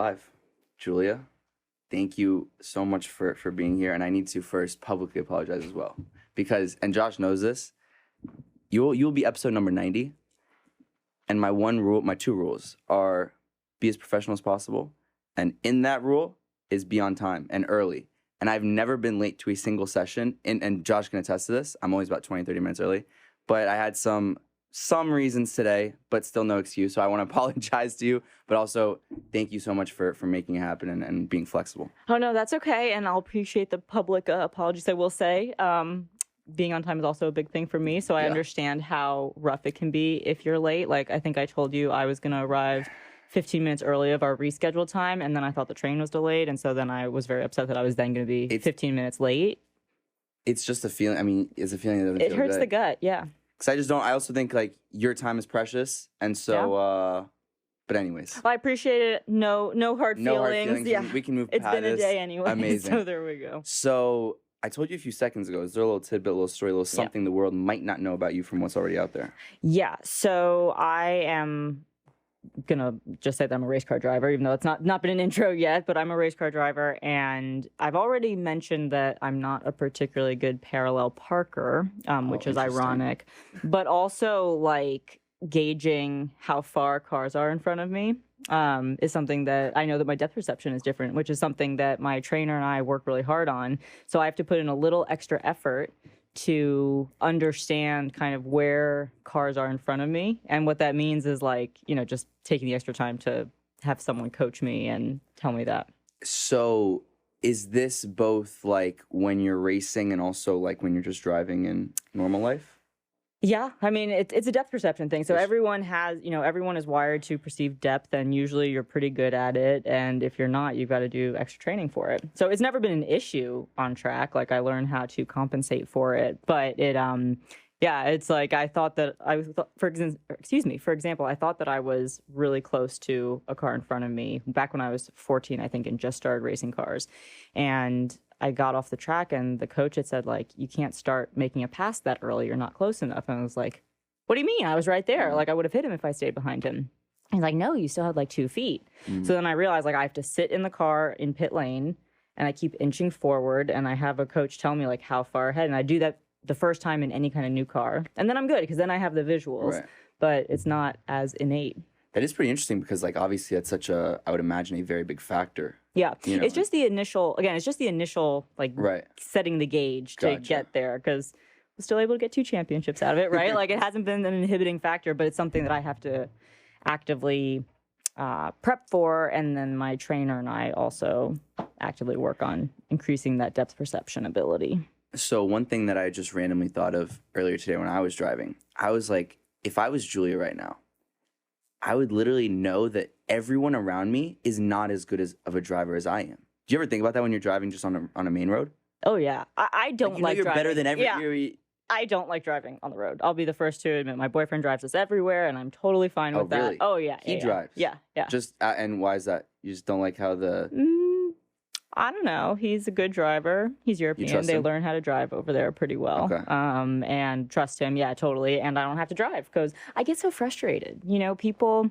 live. Julia, thank you so much for being here. And I need to first publicly apologize as well. Because, and Josh knows this, you'll be episode number 90. And my two rules are be as professional as possible. And in that rule is be on time and early. And I've never been late to a single session. And Josh can attest to this. I'm always about 20, 30 minutes early. But I had some reasons today, but still no excuse. So I want to apologize to you, but also thank you so much for making it happen and being flexible. Oh, no, that's okay. And I'll appreciate the public apologies, I will say. Being on time is also a big thing for me. So I understand how rough it can be if you're late. Like, I think I told you I was going to arrive 15 minutes early of our rescheduled time, and then I thought the train was delayed. And so then I was very upset that I was then going to be 15 minutes late. It's just a feeling. I mean, it's a feeling that doesn't feel good. It hurts the gut, yeah. Because I also think, like, your time is precious. And so, but anyways. Well, I appreciate it. No hard feelings. No hard feelings. Yeah. We can move past this. It's been a day anyway. Amazing. So there we go. So I told you a few seconds ago, is there a little tidbit, a little story, a little something the world might not know about you from what's already out there? Yeah. So I am going to just say that I'm a race car driver, even though it's not been an intro yet, but I'm a race car driver. And I've already mentioned that I'm not a particularly good parallel parker, which is ironic, but also like gauging how far cars are in front of me is something that I know that my depth perception is different, which is something that my trainer and I work really hard on. So I have to put in a little extra effort to understand kind of where cars are in front of me. And what that means is, like, just taking the extra time to have someone coach me and tell me that. So is this both like when you're racing and also like when you're just driving in normal life? Yeah, I mean, it's a depth perception thing. So everyone is wired to perceive depth, and usually you're pretty good at it. And if you're not, you've got to do extra training for it. So it's never been an issue on track. Like, I learned how to compensate for it. But it's like I thought that for example, I thought that I was really close to a car in front of me back when I was 14, I think, and just started racing cars. And I got off the track, and the coach had said, like, you can't start making a pass that early. You're not close enough. And I was like, what do you mean? I was right there. Like, I would have hit him if I stayed behind him. And he's like, no, you still had like 2 feet. So then I realized, like, I have to sit in the car in pit lane, and I keep inching forward, and I have a coach tell me, like, how far ahead. And I do that the first time in any kind of new car. And then I'm good, because then I have the visuals. Right. But it's not as innate. That is pretty interesting, because, like, obviously that's such I would imagine, a very big factor. Yeah. It's just the initial, like, setting the gauge to get there, because we're still able to get 2 championships out of it, right? Like, it hasn't been an inhibiting factor, but it's something that I have to actively prep for. And then my trainer and I also actively work on increasing that depth perception ability. So one thing that I just randomly thought of earlier today when I was driving, I was like, if I was Julia right now, I would literally know that everyone around me is not as good of a driver as I am. Do you ever think about that when you're driving just on a main road? Oh, yeah. I don't like you're driving. Better than every. Yeah. I don't like driving on the road. I'll be the first to admit my boyfriend drives us everywhere, and I'm totally fine with really? that. Oh, yeah. He drives? Yeah. Just and why is that? You just don't like how the... I don't know. He's a good driver. He's European. They learn how to drive over there pretty well. Okay. And trust him. Yeah, totally. And I don't have to drive because I get so frustrated. People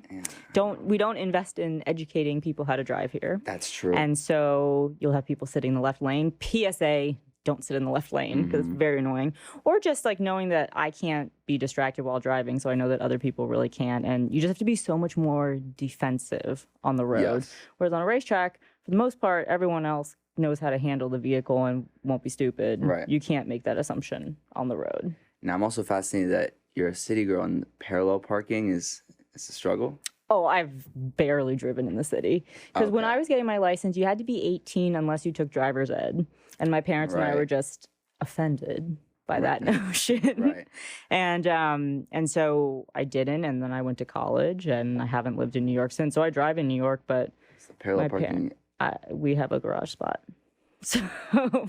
we don't invest in educating people how to drive here. That's true. And so you'll have people sitting in the left lane. PSA, don't sit in the left lane because it's very annoying. Or just like knowing that I can't be distracted while driving, so I know that other people really can. And you just have to be so much more defensive on the road. Yes. Whereas on a racetrack, for the most part, everyone else knows how to handle the vehicle and won't be stupid. Right. You can't make that assumption on the road. Now, I'm also fascinated that you're a city girl and parallel parking is a struggle. Oh, I've barely driven in the city. Because when I was getting my license, you had to be 18 unless you took driver's ed. And my parents and I were just offended by that notion. And so I didn't, and then I went to college, and I haven't lived in New York since. So I drive in New York, but parallel parking. We have a garage spot. So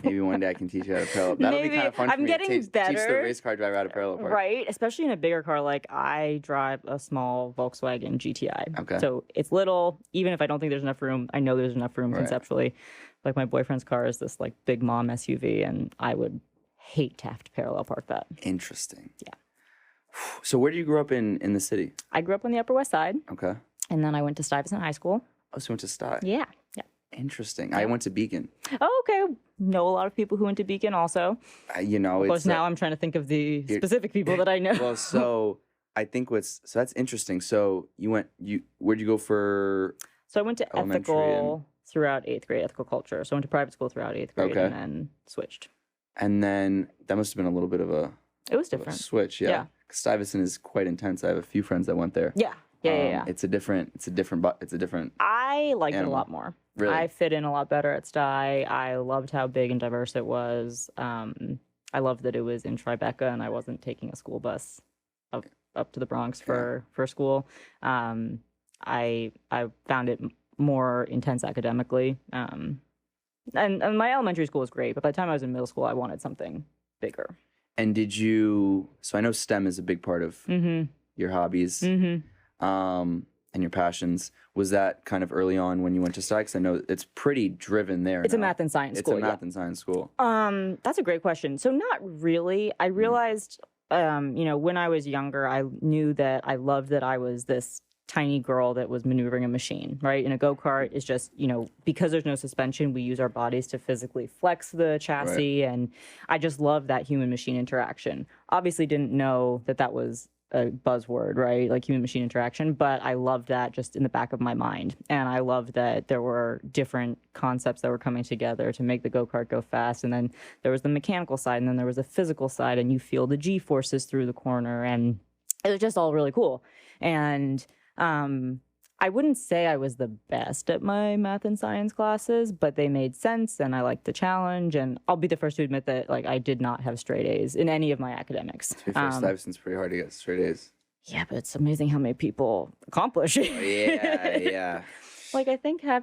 maybe one day I can teach you how to parallel. That'll be kind of fun for me. Getting better. Teach the race car driver how to parallel park. Right, especially in a bigger car. Like, I drive a small Volkswagen GTI. Okay. So it's little. Even if I don't think there's enough room, I know there's enough room conceptually. Like, my boyfriend's car is this like big mom SUV, and I would hate to have to parallel park that. Interesting. Yeah. So where did you grow up in the city? I grew up on the Upper West Side. Okay. And then I went to Stuyvesant High School. Oh, so you went to Sty. Yeah. Yeah. Interesting. Yeah. I went to Beacon. Oh, okay. Know a lot of people who went to Beacon also. You know, Of course, it's now I'm trying to think of the specific people that I know. well, so I think so that's interesting. So where'd you go for? So I went to ethical throughout 8th grade, ethical culture. So I went to private school throughout 8th grade and then switched. And then that must have been a little bit of a. It was different. Switch, yeah. Yeah. Stuyvesant is quite intense. I have a few friends that went there. Yeah. Yeah. It's a different. I liked it a animal. lot more. Really? I fit in a lot better at Sty. I loved how big and diverse it was. I loved that it was in Tribeca and I wasn't taking a school bus up to the Bronx for school. I found it more intense academically. And my elementary school was great, but by the time I was in middle school, I wanted something bigger. And so I know STEM is a big part of your hobbies and your passions. Was that kind of early on when you went to Sty? Because I know it's pretty driven there. It's a math and science school. It's a math and science school. That's a great question. So not really. I realized, when I was younger, I knew that I loved that I was this tiny girl that was maneuvering a machine, right? And a go-kart is just, because there's no suspension, we use our bodies to physically flex the chassis. Right. And I just love that human-machine interaction. Obviously didn't know that was a buzzword, right? Like human-machine interaction, but I loved that just in the back of my mind. And I loved that there were different concepts that were coming together to make the go-kart go fast. And then there was the mechanical side, and then there was the physical side, and you feel the G-forces through the corner. And it was just all really cool. And I wouldn't say I was the best at my math and science classes, but they made sense and I liked the challenge. And I'll be the first to admit that I did not have straight A's in any of my academics. To be fair, Stuyvesant's pretty hard to get straight A's. Yeah, but it's amazing how many people accomplish it. Yeah. I think I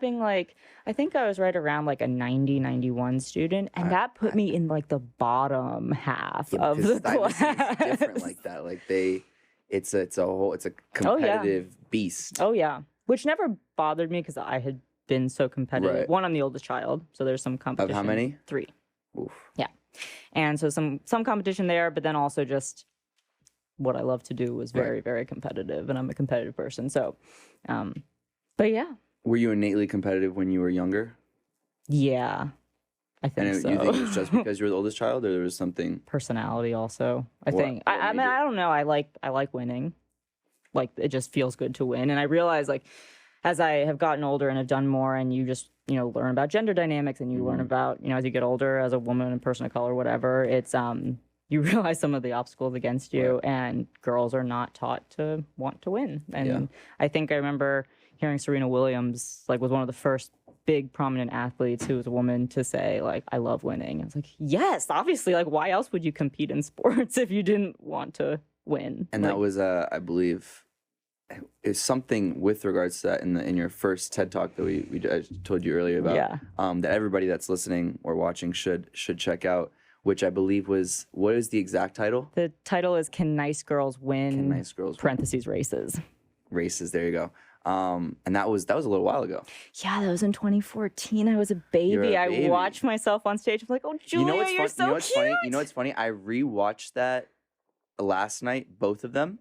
think I was right around a 90, 91 student, and that put me in the bottom half of the class. It's different like that. It's a competitive beast. Oh yeah, which never bothered me because I had been so competitive. Right. One, I'm the oldest child, so there's some competition. Of how many? 3. Oof. Yeah, and so some competition there, but then also just what I love to do was very, very competitive, and I'm a competitive person. So, but yeah. Were you innately competitive when you were younger? Yeah. I think so. You think it was just because you were the oldest child, or there was something? Personality also. I think. I mean, I don't know. I like winning. It just feels good to win. And I realize, as I have gotten older and have done more, and you just, learn about gender dynamics, and you learn about, as you get older as a woman and person of color, whatever, it's, you realize some of the obstacles against you, and girls are not taught to want to win. And I think I remember hearing Serena Williams, was one of the first big prominent athletes who was a woman to say, I love winning. I was yes, obviously, why else would you compete in sports if you didn't want to win? And that was, I believe, is something with regards to that in your first TED Talk that I told you earlier about, that everybody that's listening or watching should check out, which I believe was, what is the exact title? The title is Can Nice Girls Win? Can Nice Girls parentheses Races. Races, there you go. And that was a little while ago. Yeah, that was in 2014. I was a baby. I watched myself on stage. I'm like, oh, Julia, you're so cute. Funny? You know what's funny? I rewatched that last night, both of them.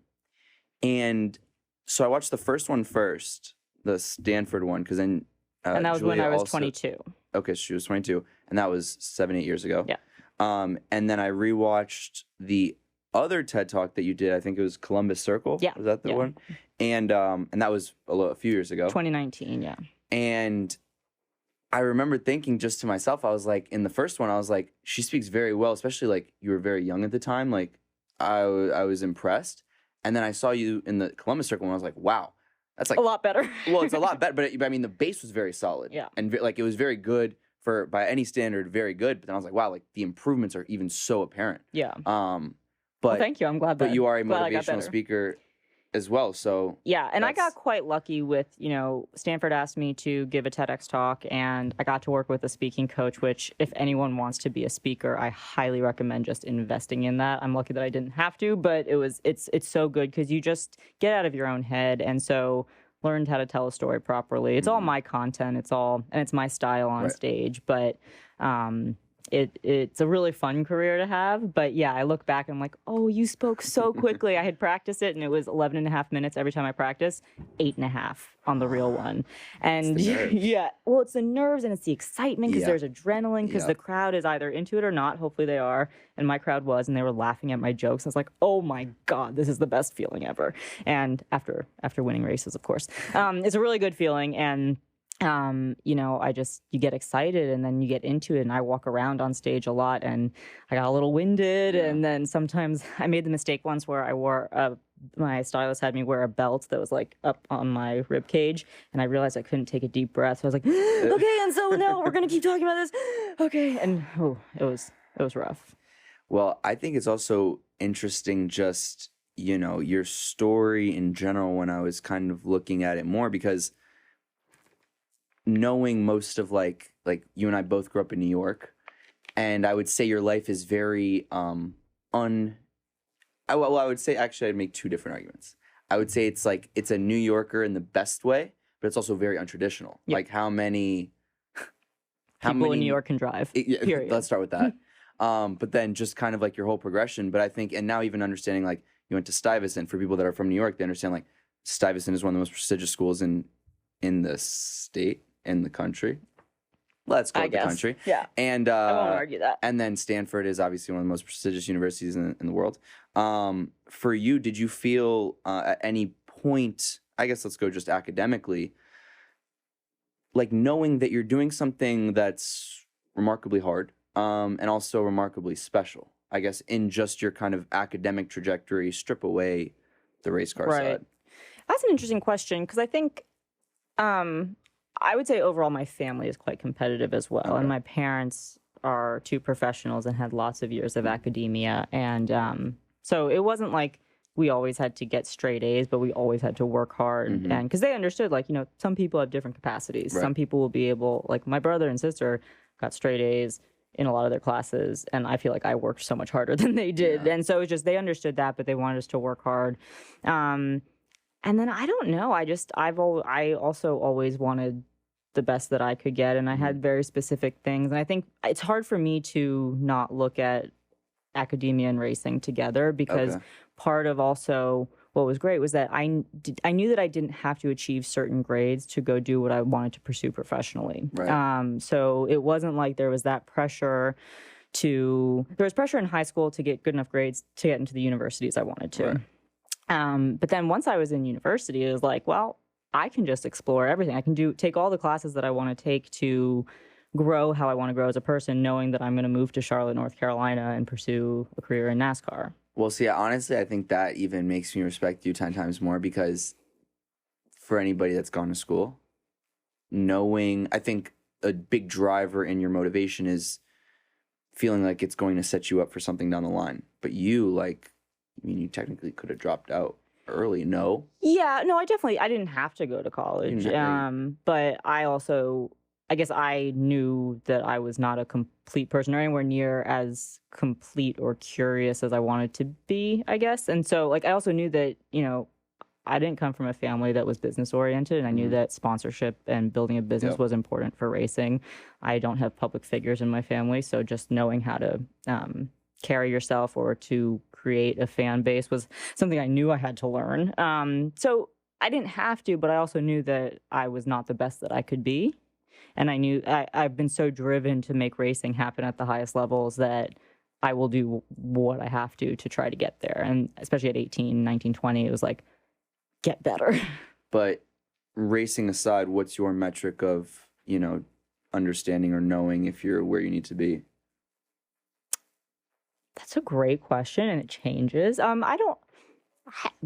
And so I watched the first one first, the Stanford one, because then and that was Julia when I was 22. Okay, so she was 22, and that was 7-8 years ago. Yeah. And then I rewatched the other TED Talk that you did. I think it was Columbus Circle. Yeah. Was that the one? And that was a few years ago. 2019, yeah. And I remember thinking just to myself, I was in the first one, I was she speaks very well, especially you were very young at the time. I was impressed. And then I saw you in the Columbus Circle, and I was like, wow, that's a lot better. Well, it's a lot better, but I mean, the base was very solid. Yeah. And it was very good by any standard, very good. But then I was like, wow, the improvements are even so apparent. Yeah. But thank you. I'm glad that. But you are a motivational speaker as well, so yeah. And I got quite lucky with Stanford asked me to give a TEDx talk, and I got to work with a speaking coach. Which, if anyone wants to be a speaker, I highly recommend just investing in that. I'm lucky that I didn't have to, but it's so good because you just get out of your own head, and so learned how to tell a story properly. It's all my content. It's my style on stage, but it's a really fun career to have. But yeah, I look back and I'm like, oh, you spoke so quickly. I had practiced it and it was 11 and a half minutes every time I practiced, 8.5 on the real one. And yeah, well, it's the nerves and it's the excitement because there's adrenaline because the crowd is either into it or not. Hopefully they are. And my crowd was, and they were laughing at my jokes. I was like, oh my God, this is the best feeling ever. And after winning races, of course, it's a really good feeling. And you know, you get excited and then you get into it, and I walk around on stage a lot and I got a little winded. And then sometimes I made the mistake once where I wore my stylist had me wear a belt that was like up on my rib cage, and I realized I couldn't take a deep breath. So I was like, okay, and so no, we're going to keep talking about this. Okay. And it was rough. Well, I think it's also interesting just, you know, your story in general when I was kind of looking at it more, because knowing most of like you and I both grew up in New York, and I would say your life is very I would say, actually, I'd make two different arguments. I would say it's a New Yorker in the best way, but it's also very untraditional. Yep. Like how many people in New York can drive. Period. Let's start with that. But then just kind of like your whole progression. But I think, and now even understanding, like you went to Stuyvesant. For people that are from New York, they understand like Stuyvesant is one of the most prestigious schools in the state, in the country. Let's go with the country. Yeah. And I won't argue that. And then Stanford is obviously one of the most prestigious universities in the world. For you, did you feel at any point, I guess let's go just academically, like knowing that you're doing something that's remarkably hard and also remarkably special, I guess, in just your kind of academic trajectory, strip away the race car side? That's an interesting question, because I think I would say overall my family is quite competitive as well. And my parents are two professionals and had lots of years of academia. And so it wasn't like we always had to get straight A's, but we always had to work hard. And because they understood, like, you know, some people have different capacities. Some people will be able, like my brother and sister got straight A's in a lot of their classes, and I feel like I worked so much harder than they did. And so it's just, they understood that, but they wanted us to work hard. And then I don't know. I also always wanted the best that I could get, and I had very specific things. And I think it's hard for me to not look at academia and racing together, because part of also what was great was that I knew that I didn't have to achieve certain grades to go do what I wanted to pursue professionally. So it wasn't like there was that pressure there was pressure in high school to get good enough grades to get into the universities I wanted to. But then once I was in university, it was like, well, I can just explore everything. I can take all the classes that I want to take to grow how I want to grow as a person, knowing that I'm going to move to Charlotte, North Carolina, and pursue a career in NASCAR. Well, see, honestly, I think that even makes me respect you 10 times more, because for anybody that's gone to school, I think a big driver in your motivation is feeling like it's going to set you up for something down the line. But you, you technically could have dropped out early, no? Yeah, no, I didn't have to go to college. But I guess I knew that I was not a complete person, or anywhere near as complete or curious as I wanted to be, I guess. And so, I also knew that, you know, I didn't come from a family that was business oriented, and I knew that sponsorship and building a business was important for racing. I don't have public figures in my family, so just knowing how to carry yourself or to create a fan base was something I knew I had to learn. So I didn't have to, but I also knew that I was not the best that I could be. And I knew I've been so driven to make racing happen at the highest levels that I will do what I have to try to get there. And especially at 18, 19, 20, it was like, get better. But racing aside, what's your metric of, you know, understanding or knowing if you're where you need to be? That's a great question, and it changes.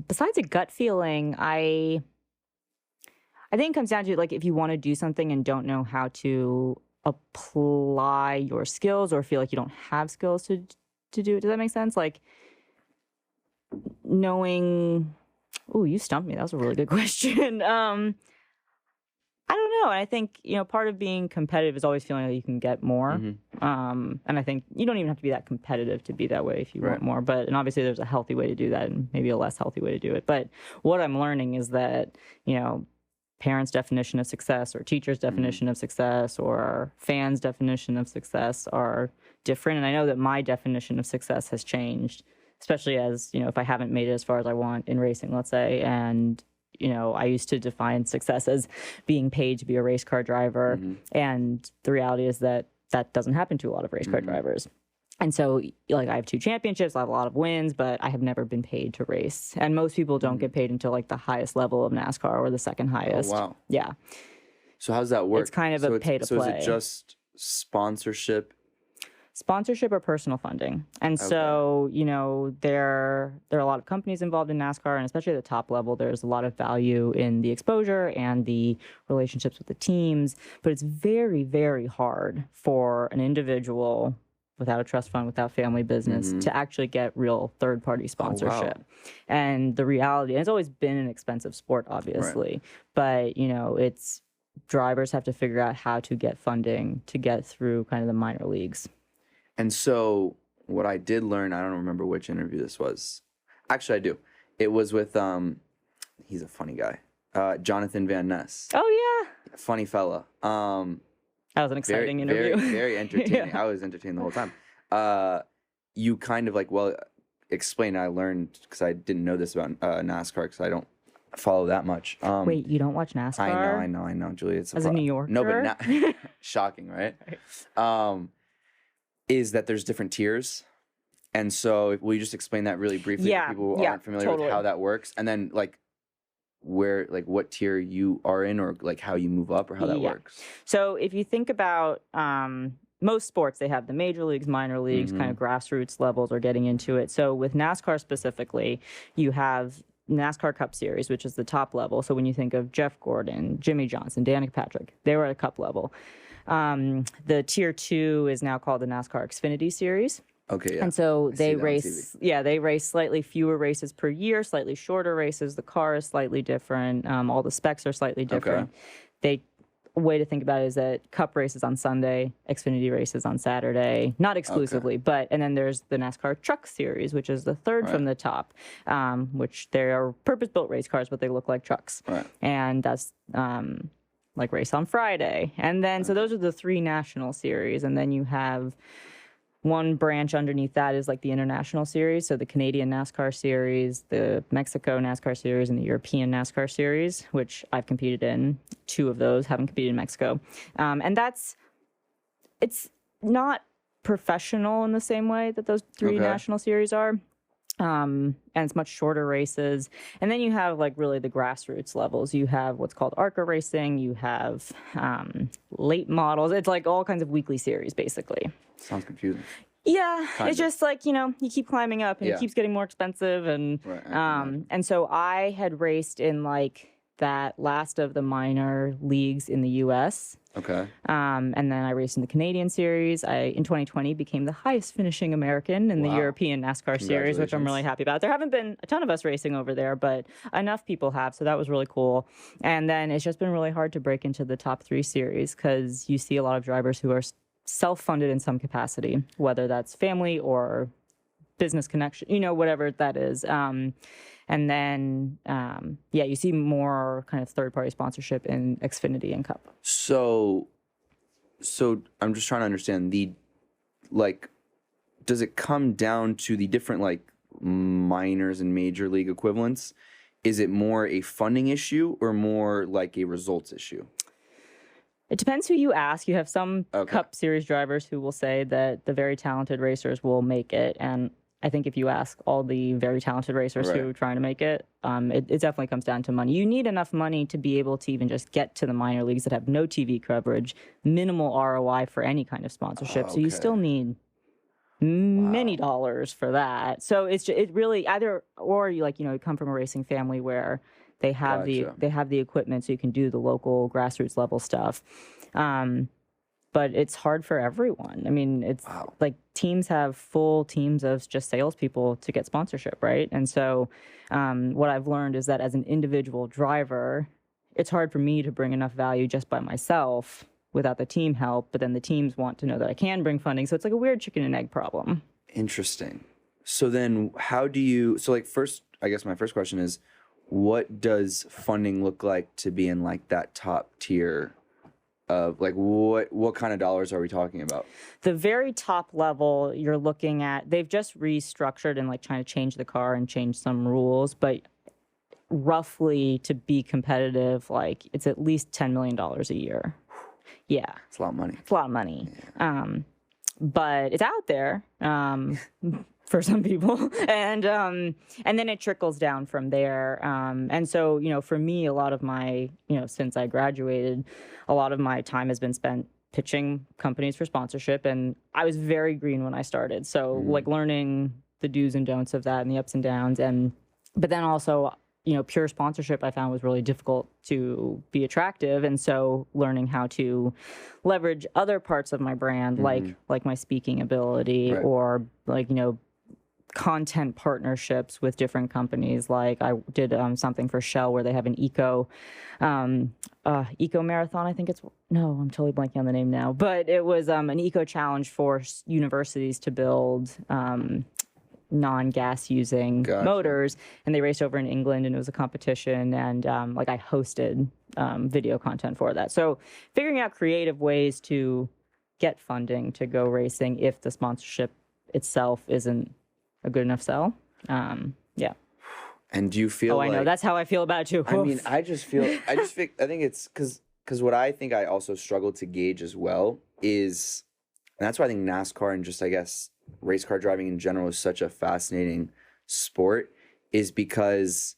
Besides a gut feeling, I think it comes down to, if you want to do something and don't know how to apply your skills, or feel like you don't have skills to do it. Does that make sense? Knowing, you stumped me. That was a really good question. I don't know. I think, part of being competitive is always feeling like you can get more. And I think you don't even have to be that competitive to be that way if you want more. And obviously there's a healthy way to do that and maybe a less healthy way to do it. But what I'm learning is that, parents' definition of success, or teachers' definition of success, or fans' definition of success are different. And I know that my definition of success has changed, especially as, if I haven't made it as far as I want in racing, let's say. And, I used to define success as being paid to be a race car driver. And the reality is that doesn't happen to a lot of race car drivers. And so, like, I have 2 championships, I have a lot of wins, but I have never been paid to race. And most people don't get paid until, like, the highest level of NASCAR or the second highest. Oh, wow. Yeah. So how's that work? It's kind of a pay-to-play. So is it just sponsorship? Sponsorship or personal funding. And so, there are a lot of companies involved in NASCAR, and especially at the top level, there's a lot of value in the exposure and the relationships with the teams. But it's very, very hard for an individual without a trust fund, without family business, to actually get real third-party sponsorship. And the reality, and it's always been an expensive sport, obviously, but, it's drivers have to figure out how to get funding to get through kind of the minor leagues. And so what I did learn, I don't remember which interview this was. Actually, I do. It was with, he's a funny guy, Jonathan Van Ness. Oh, yeah. Funny fella. That was an exciting interview. Very, very entertaining. Yeah. I was entertained the whole time. You kind of explain. I learned, because I didn't know this about NASCAR, because I don't follow that much. Wait, you don't watch NASCAR? I know, Julia. It's As a New Yorker? No, but shocking, right? Is that there's different tiers. And so will you just explain that really briefly for people who aren't familiar with how that works? And then, what tier you are in, or how you move up, or how that works? So if you think about most sports, they have the major leagues, minor leagues, kind of grassroots levels or getting into it. So with NASCAR specifically, you have NASCAR Cup Series, which is the top level. So when you think of Jeff Gordon, Jimmy Johnson, Danica Patrick, they were at a cup level. The tier 2 is now called the NASCAR Xfinity Series. Okay, yeah. And so they race, they race slightly fewer races per year, slightly shorter races. The car is slightly different. All the specs are slightly different. A way to think about it is that Cup races on Sunday, Xfinity races on Saturday, not exclusively, but, and then there's the NASCAR Truck Series, which is the third from the top, which they are purpose-built race cars, but they look like trucks. And that's race on Friday. And then, so those are the 3 national series. And then you have one branch underneath that is the international series. So the Canadian NASCAR series, the Mexico NASCAR series, and the European NASCAR series, which I've competed in. 2 of those, haven't competed in Mexico. And it's not professional in the same way that those 3 national series are. And it's much shorter races. And then you have really the grassroots levels. You have what's called ARCA racing. You have late models. It's all kinds of weekly series, basically. Sounds confusing. Yeah, it's just you keep climbing up and it keeps getting more expensive. And and so I had raced in that last of the minor leagues in the U.S. Okay. And then I raced in the Canadian series. I, in 2020, became the highest finishing American in the European NASCAR series, which I'm really happy about. There haven't been a ton of us racing over there, but enough people have, so that was really cool. And then it's just been really hard to break into the top 3 series because you see a lot of drivers who are self-funded in some capacity, whether that's family or business connection, whatever that is. And then, you see more kind of third-party sponsorship in Xfinity and Cup. So I'm just trying to understand does it come down to the different minors and major league equivalents? Is it more a funding issue or more a results issue? It depends who you ask. You have some Cup Series drivers who will say that the very talented racers will make it, and I think if you ask all the very talented racers who are trying to make it, it definitely comes down to money. You need enough money to be able to even just get to the minor leagues that have no TV coverage, minimal ROI for any kind of sponsorship. So you still need many dollars for that. So it really either, or you you come from a racing family where they have the equipment so you can do the local grassroots level stuff. But it's hard for everyone. I mean, it's teams have full teams of just salespeople to get sponsorship, right? And so what I've learned is that as an individual driver, it's hard for me to bring enough value just by myself without the team help. But then the teams want to know that I can bring funding. So it's a weird chicken and egg problem. Interesting. So then how do you, first, I guess my first question is, what does funding look like to be in that top tier like what kind of dollars are we talking about? The very top level, you're looking at, they've just restructured and like trying to change the car and change some rules, but roughly to be competitive, like it's at least $10 million a year. Yeah. It's a lot of money. It's a lot of money. Yeah. But it's out there for some people. And then it trickles down from there. And so, for me, a lot of my, since I graduated, a lot of my time has been spent pitching companies for sponsorship. And I was very green when I started. So like learning the do's and don'ts of that and the ups and downs. But then also, pure sponsorship I found was really difficult to be attractive. And so learning how to leverage other parts of my brand, like my speaking ability or like, content partnerships with different companies. Like I did something for Shell where they have an eco marathon. I think I'm totally blanking on the name now, but it was an eco challenge for universities to build non-gas using motors, and they raced over in England, and it was a competition, and like I hosted video content for that. So figuring out creative ways to get funding to go racing if the sponsorship itself isn't a good enough sell. Yeah. And do you feel I know. That's how I feel about it too. I mean, I think it's because what I think I also struggle to gauge as well is, and that's why I think NASCAR and just, I guess, race car driving in general is such a fascinating sport, is because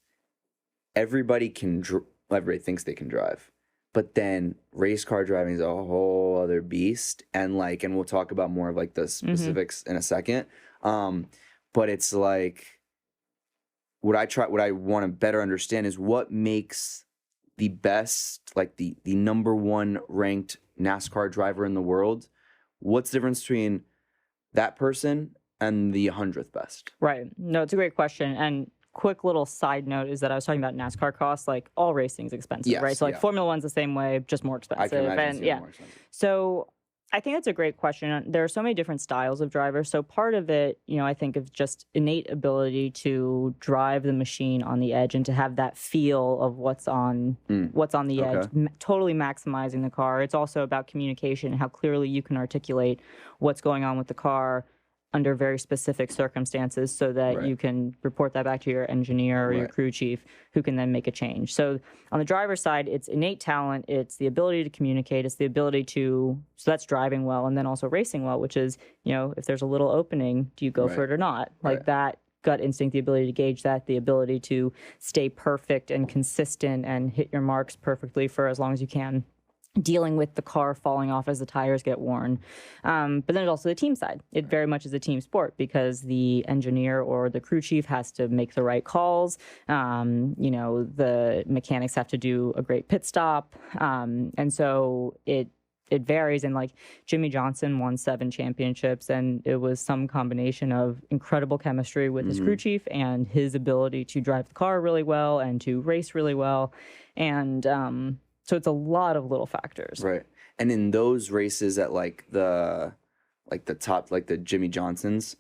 everybody thinks they can drive, but then race car driving is a whole other beast. And we'll talk about more of like the specifics in a second. But it's like, what I want to better understand is what makes the best, like the number one ranked NASCAR driver in the world. What's the difference between that person and the 100th best? Right. No, it's a great question. And quick little side note is that I was talking about NASCAR costs. Like all racing is expensive, right? So like Formula One's the same way, just more expensive. I can imagine it's more expensive. So I think that's a great question. There are so many different styles of drivers. So part of it, I think of just innate ability to drive the machine on the edge and to have that feel of what's on the edge, totally maximizing the car. It's also about communication and how clearly you can articulate what's going on with the car under very specific circumstances so that you can report that back to your engineer or your crew chief, who can then make a change. So on the driver's side, it's innate talent, it's the ability to communicate, it's the ability to, so that's driving well, and then also racing well, which is, if there's a little opening, do you go for it or not? Like that gut instinct, the ability to gauge that, the ability to stay perfect and consistent and hit your marks perfectly for as long as you can, dealing with the car falling off as the tires get worn. But then there's also the team side. It very much is a team sport because the engineer or the crew chief has to make the right calls. The mechanics have to do a great pit stop. And so it varies. And like Jimmy Johnson won 7 championships, and it was some combination of incredible chemistry with his crew chief and his ability to drive the car really well and to race really well. And so it's a lot of little factors. Right. And in those races at the top, like the Jimmy Johnsons,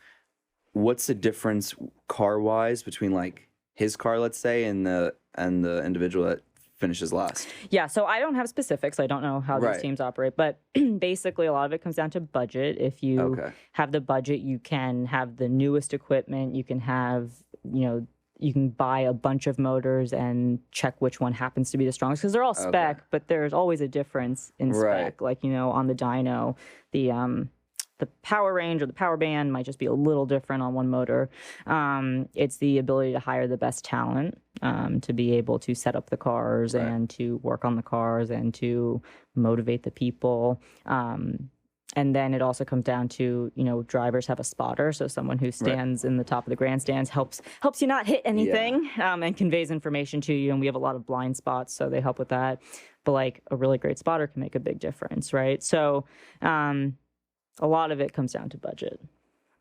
what's the difference car-wise between like his car, let's say, and the individual that finishes last? Yeah, so I don't have specifics. I don't know how these teams operate, but basically a lot of it comes down to budget. If you have the budget, you can have the newest equipment, you can have, you can buy a bunch of motors and check which one happens to be the strongest, because they're all spec, but there's always a difference in spec. Like, on the dyno, the power range or the power band might just be a little different on one motor. It's the ability to hire the best talent to be able to set up the cars and to work on the cars and to motivate the people. And then it also comes down to, drivers have a spotter. So someone who stands in the top of the grandstands helps you not hit anything and conveys information to you. And we have a lot of blind spots, so they help with that. But like a really great spotter can make a big difference, right? So a lot of it comes down to budget.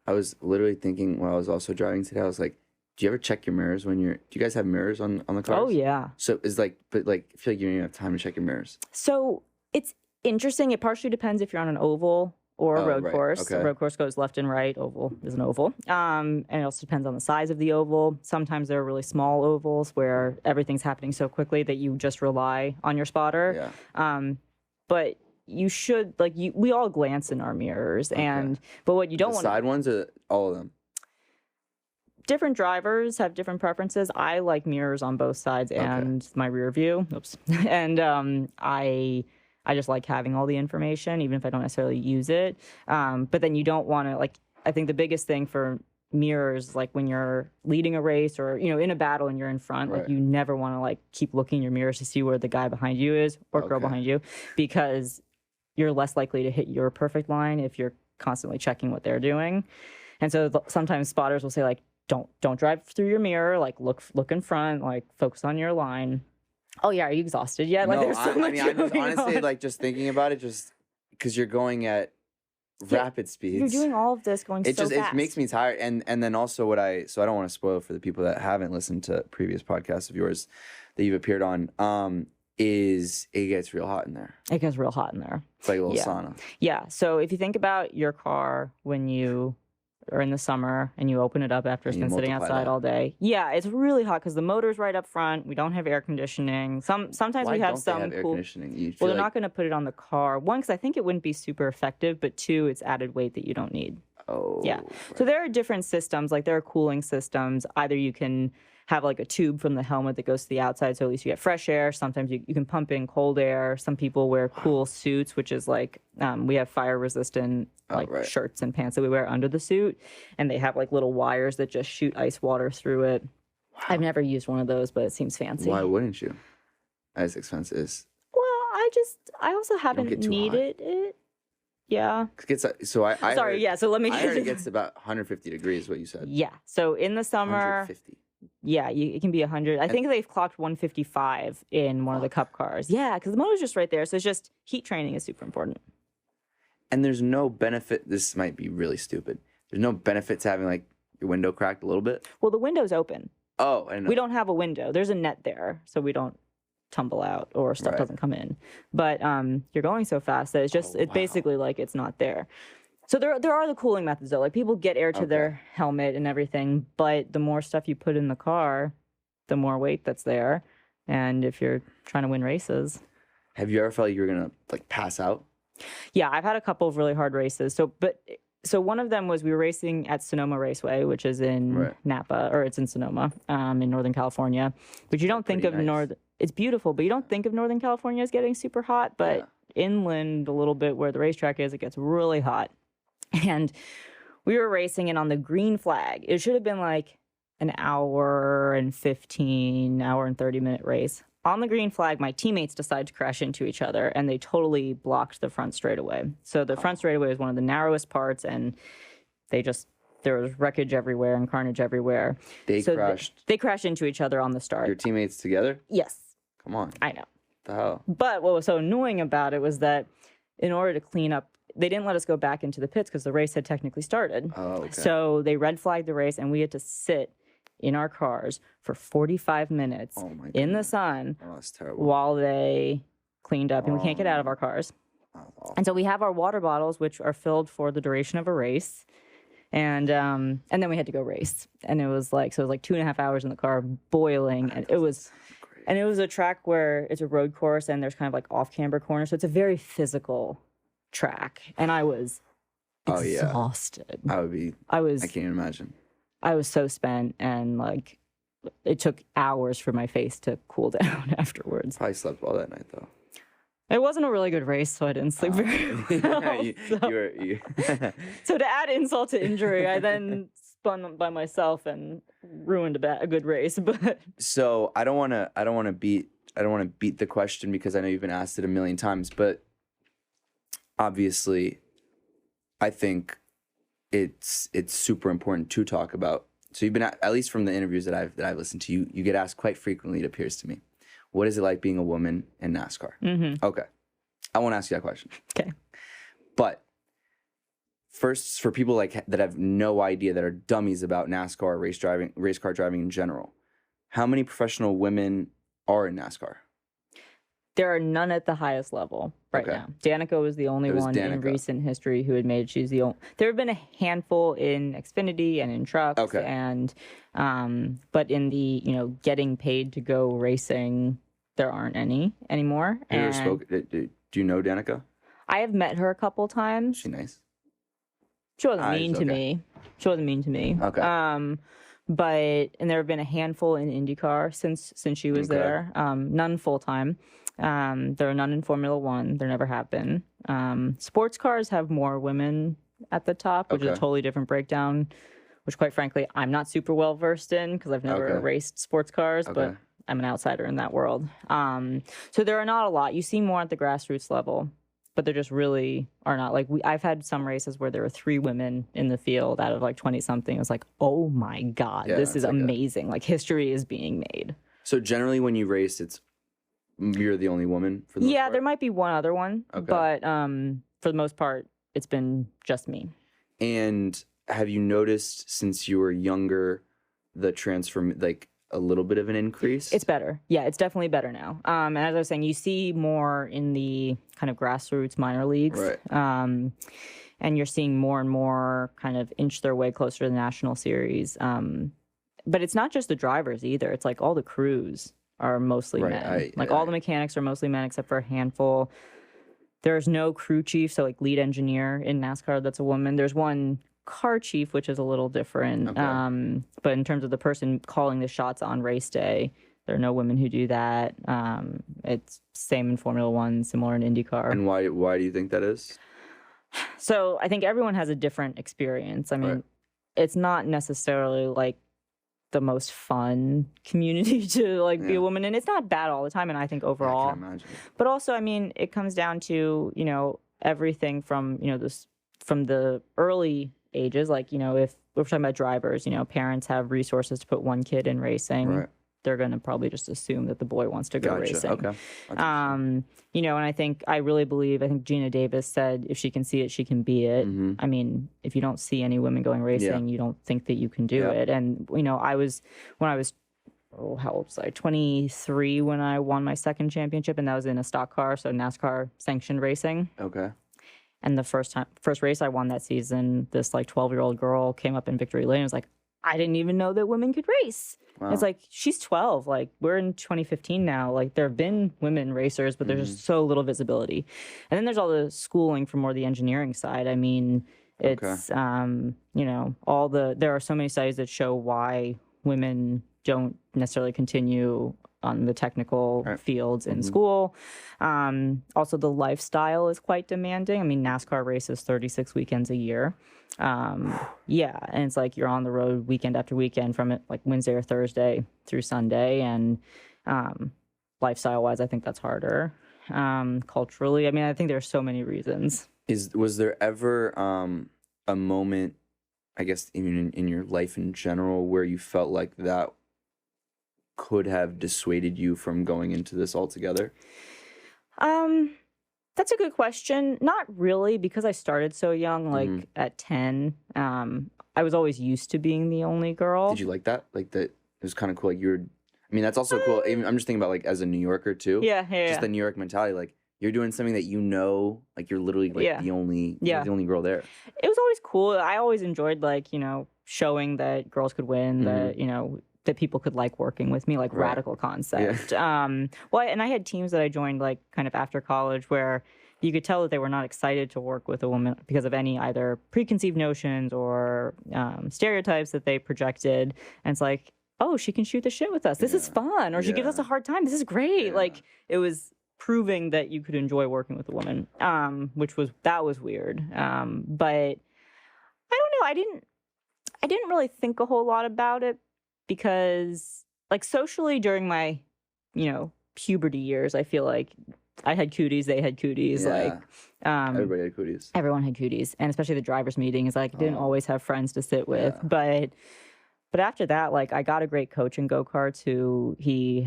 I was literally thinking while I was also driving today, I was like, do you ever check your mirrors do you guys have mirrors on the cars? Oh, yeah. So it's I feel like you don't even have time to check your mirrors. So it's interesting. It partially depends if you're on an oval or a road course. Okay. The road course goes left and right. Oval is an oval. And it also depends on the size of the oval. Sometimes there are really small ovals where everything's happening so quickly that you just rely on your spotter. Yeah. But you should we all glance in our mirrors, but what you don't The want side ones or all of them? different drivers have different preferences. I like mirrors on both sides and my rear view. Oops. And I just like having all the information, even if I don't necessarily use it. But then you don't want to I think the biggest thing for mirrors, like when you're leading a race or in a battle and you're in front, Right. you never want to keep looking in your mirrors to see where the guy behind you is or girl behind you, because you're less likely to hit your perfect line if you're constantly checking what they're doing. And so sometimes spotters will say don't drive through your mirror, look in front, focus on your line. Oh yeah, are you exhausted yet? No, there's so much I just honestly on. just thinking about it, just because you're going at rapid speeds. You're doing all of this going so fast. It makes me tired. And then also so I don't want to spoil for the people that haven't listened to previous podcasts of yours that you've appeared on, is it gets real hot in there. It gets real hot in there. It's like a little sauna. Yeah. So if you think about your car when you are in the summer and you open it up after it's been sitting outside all day. Yeah, it's really hot because the motor's right up front. We don't have air conditioning. Sometimes we have some air conditioning? Well, they're not going to put it on the car. One, because I think it wouldn't be super effective, but two, it's added weight that you don't need. Oh. Yeah. Right. So there are different systems. There are cooling systems. Either you can have a tube from the helmet that goes to the outside, so at least you get fresh air. Sometimes you can pump in cold air. Some people wear cool suits, which is we have fire resistant shirts and pants that we wear under the suit, and they have little wires that just shoot ice water through it. Wow. I've never used one of those, but it seems fancy. Why wouldn't you? As expensive. Well, I also haven't needed it. Yeah. So I sorry. Yeah. So let me. I heard it gets about 150 degrees. What you said. Yeah. So in the summer. 150. Yeah, it can be 100. I think they've clocked 155 in one of the Cup cars. Yeah, because the motor's just right there. So it's just heat training is super important. And there's no benefit. This might be really stupid. There's no benefit to having your window cracked a little bit. Well, the window's open. Oh, I know. We don't have a window. There's a net there, so we don't tumble out or stuff doesn't come in. But you're going so fast that it's basically it's not there. So there are the cooling methods though. People get air to their helmet and everything, but the more stuff you put in the car, the more weight that's there. And if you're trying to win races. Have you ever felt you were gonna pass out? Yeah, I've had a couple of really hard races. So one of them was we were racing at Sonoma Raceway, which is in Napa, or it's in Sonoma, in Northern California. But you don't think of it's beautiful, but you don't think of Northern California as getting super hot. But inland a little bit where the racetrack is, it gets really hot. And we were racing, and on the green flag, it should have been an hour and 30-minute race. On the green flag, my teammates decided to crash into each other, and they totally blocked the front straightaway. So the front straightaway is one of the narrowest parts, and there was wreckage everywhere and carnage everywhere. They crashed into each other on the start. Your teammates together? Yes. Come on. I know. What the hell? But what was so annoying about it was that in order to clean up, they didn't let us go back into the pits because the race had technically started. Oh, okay. So they red flagged the race, and we had to sit in our cars for 45 minutes in the sun while they cleaned up, and we can't get out of our cars. And so we have our water bottles, which are filled for the duration of a race. And then we had to go race. And it was 2.5 hours in the car boiling. And it was a track where it's a road course and there's kind of off-camber corners. So it's a very physical track. And I was exhausted. I can't even imagine. I was so spent, and it took hours for my face to cool down afterwards. Probably slept well that night though. It wasn't a really good race, so I didn't sleep very well. So to add insult to injury, I then spun by myself and ruined a good race. But so I don't want to beat the question because I know you've been asked it a million times, but obviously, I think it's super important to talk about. So you've been at least from the interviews that I've listened to, you get asked quite frequently, it appears to me, what is it like being a woman in NASCAR? Mm-hmm. Okay, I won't ask you that question. Okay, but first, for people that have no idea, that are dummies about NASCAR, race car driving in general, how many professional women are in NASCAR? There are none at the highest level now. Danica was the only one in recent history who had made it. She's the only. There have been a handful in Xfinity and in trucks, and but in the getting paid to go racing, there aren't any anymore. Do you know Danica? I have met her a couple times. Is she nice? She wasn't mean to me. She wasn't mean to me. Okay. And there have been a handful in IndyCar since she was there. None full time. There are none in Formula One. There never have been. Sports cars have more women at the top, which is a totally different breakdown, which quite frankly, I'm not super well versed in because I've never raced sports cars, but I'm an outsider in that world. So there are not a lot. You see more at the grassroots level, but there just really are not. Like I've had some races where there were 3 women in the field out of like 20 something. It was like, oh my God, this is amazing. Like history is being made. So generally when you race, you're the only woman for the most part? There might be one other one, but for the most part, it's been just me. And have you noticed since you were younger the transform, like a little bit of an increase? It's better. Yeah, it's definitely better now. And as I was saying, you see more in the kind of grassroots minor leagues. Right. And you're seeing more and more kind of inch their way closer to the national series. But it's not just the drivers either. It's like all the crews are mostly men. All the mechanics are mostly men except for a handful. There's no crew chief, so like lead engineer in NASCAR that's a woman. There's one car chief, which is a little different. But in terms of the person calling the shots on race day, there are no women who do that. It's same in Formula One, similar in IndyCar. And why do you think that is? So I think everyone has a different experience. I mean, it's not necessarily like the most fun community to like be a woman in. It's not bad all the time, and I think overall. I can imagine. But also, I mean, it comes down to, everything from, from the early ages, like, if we're talking about drivers, parents have resources to put one kid in racing. They're going to probably just assume that the boy wants to go racing. Okay. And I really believe, Gina Davis said, if she can see it, she can be it. Mm-hmm. I mean, if you don't see any women going racing, you don't think that you can do it. And, when I was, how old was I? 23 when I won my second championship, and that was in a stock car, so NASCAR sanctioned racing. Okay. And the first race I won that season, this like 12-year-old girl came up in victory lane and was like, I didn't even know that women could race. Wow. It's like, she's 12. Like, we're in 2015 now. Like, there have been women racers, but there's just so little visibility. And then there's all the schooling for more the engineering side. I mean, it's, there are so many studies that show why women don't necessarily continue on the technical fields in school. Also, the lifestyle is quite demanding. I mean, NASCAR races 36 weekends a year. And it's like you're on the road weekend after weekend from like Wednesday or Thursday through Sunday. And lifestyle-wise, I think that's harder. Culturally, I mean, I think there are so many reasons. Was there ever a moment, I guess, in your life in general, where you felt like that could have dissuaded you from going into this altogether? That's a good question. Not really, because I started so young, like at 10. I was always used to being the only girl. Did you like that? Like that? It was kind of cool. That's also cool. I'm just thinking about like as a New Yorker too. Just the New York mentality. Like you're doing something that like you're literally like the only girl there. It was always cool. I always enjoyed like showing that girls could win. That that people could like working with me, like radical concept. And I had teams that I joined like kind of after college where you could tell that they were not excited to work with a woman because of any either preconceived notions or stereotypes that they projected. And it's like, oh, she can shoot the shit with us. This is fun. Or she gives us a hard time. This is great. Like it was proving that you could enjoy working with a woman, that was weird. But I don't know. I didn't really think a whole lot about it, because like socially during my, puberty years, I feel like I had cooties, they had cooties. Like everybody had cooties. Everyone had cooties. And especially the driver's meeting is like, didn't always have friends to sit with. But after that, like I got a great coach in go-karts who he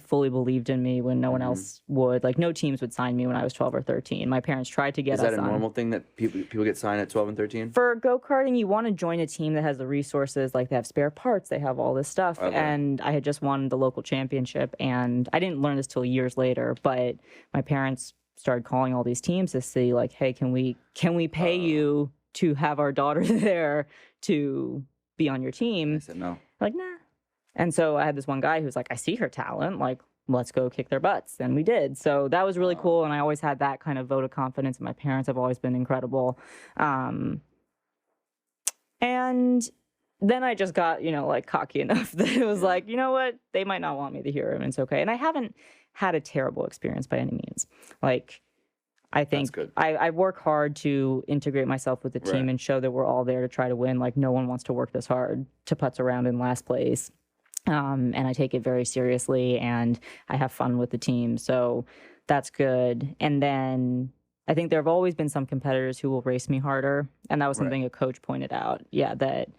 fully believed in me when no one else would. Like no teams would sign me when I was 12 or 13. My parents tried to get us on. Is that a normal thing that people get signed at 12 and 13? For go-karting, you want to join a team that has the resources, like they have spare parts, they have all this stuff. Okay. And I had just won the local championship, and I didn't learn this till years later, but my parents started calling all these teams to see like, hey, can we pay you to have our daughter there to be on your team? I said no. Like, nah. And so I had this one guy who's like, I see her talent. Like, let's go kick their butts. And we did. So that was really cool. And I always had that kind of vote of confidence. My parents have always been incredible. And then I just got, like cocky enough that it was like, you know what? They might not want me to hear him. And it's okay. And I haven't had a terrible experience by any means. Like, I think I work hard to integrate myself with the team and show that we're all there to try to win. Like, no one wants to work this hard to putz around in last place. And I take it very seriously, and I have fun with the team. So that's good. And then I think there have always been some competitors who will race me harder. And that was something a coach pointed out. Yeah, that,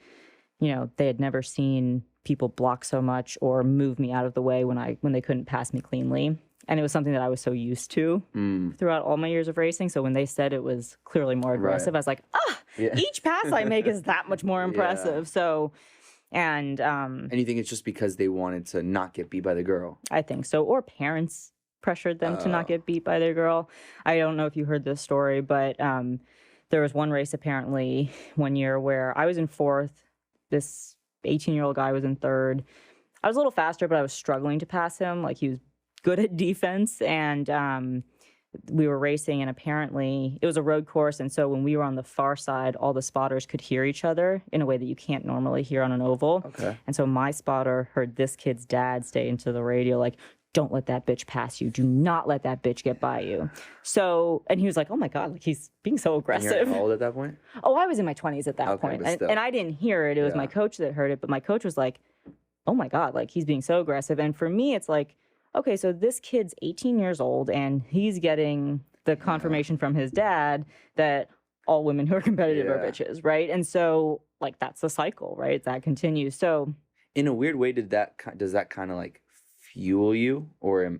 they had never seen people block so much or move me out of the way when they couldn't pass me cleanly. And it was something that I was so used to throughout all my years of racing. So when they said it was clearly more aggressive, I was like, each pass I make is that much more impressive. So, and you think it's just because they wanted to not get beat by the girl? I think so. Or parents pressured them to not get beat by their girl. I don't know if you heard this story, but there was one race apparently one year where I was in fourth. This 18-year-old guy was in third. I was a little faster, but I was struggling to pass him. Like, he was good at defense, and we were racing, and apparently it was a road course, and so when we were on the far side, all the spotters could hear each other in a way that you can't normally hear on an oval. Okay. And so my spotter heard this kid's dad say into the radio, like, don't let that bitch pass you. Do not let that bitch get by you. So, and he was like, oh my God, like, he's being so aggressive. And you're how old at that point? Oh, I was in my 20s at that point. And I didn't hear it. It was my coach that heard it, but my coach was like, oh my God, like, he's being so aggressive. And for me, it's like, okay, so this kid's 18 years old, and he's getting the confirmation from his dad that all women who are competitive are bitches, right? And so, like, that's the cycle, right? That continues. So, in a weird way, does that kind of like fuel you, or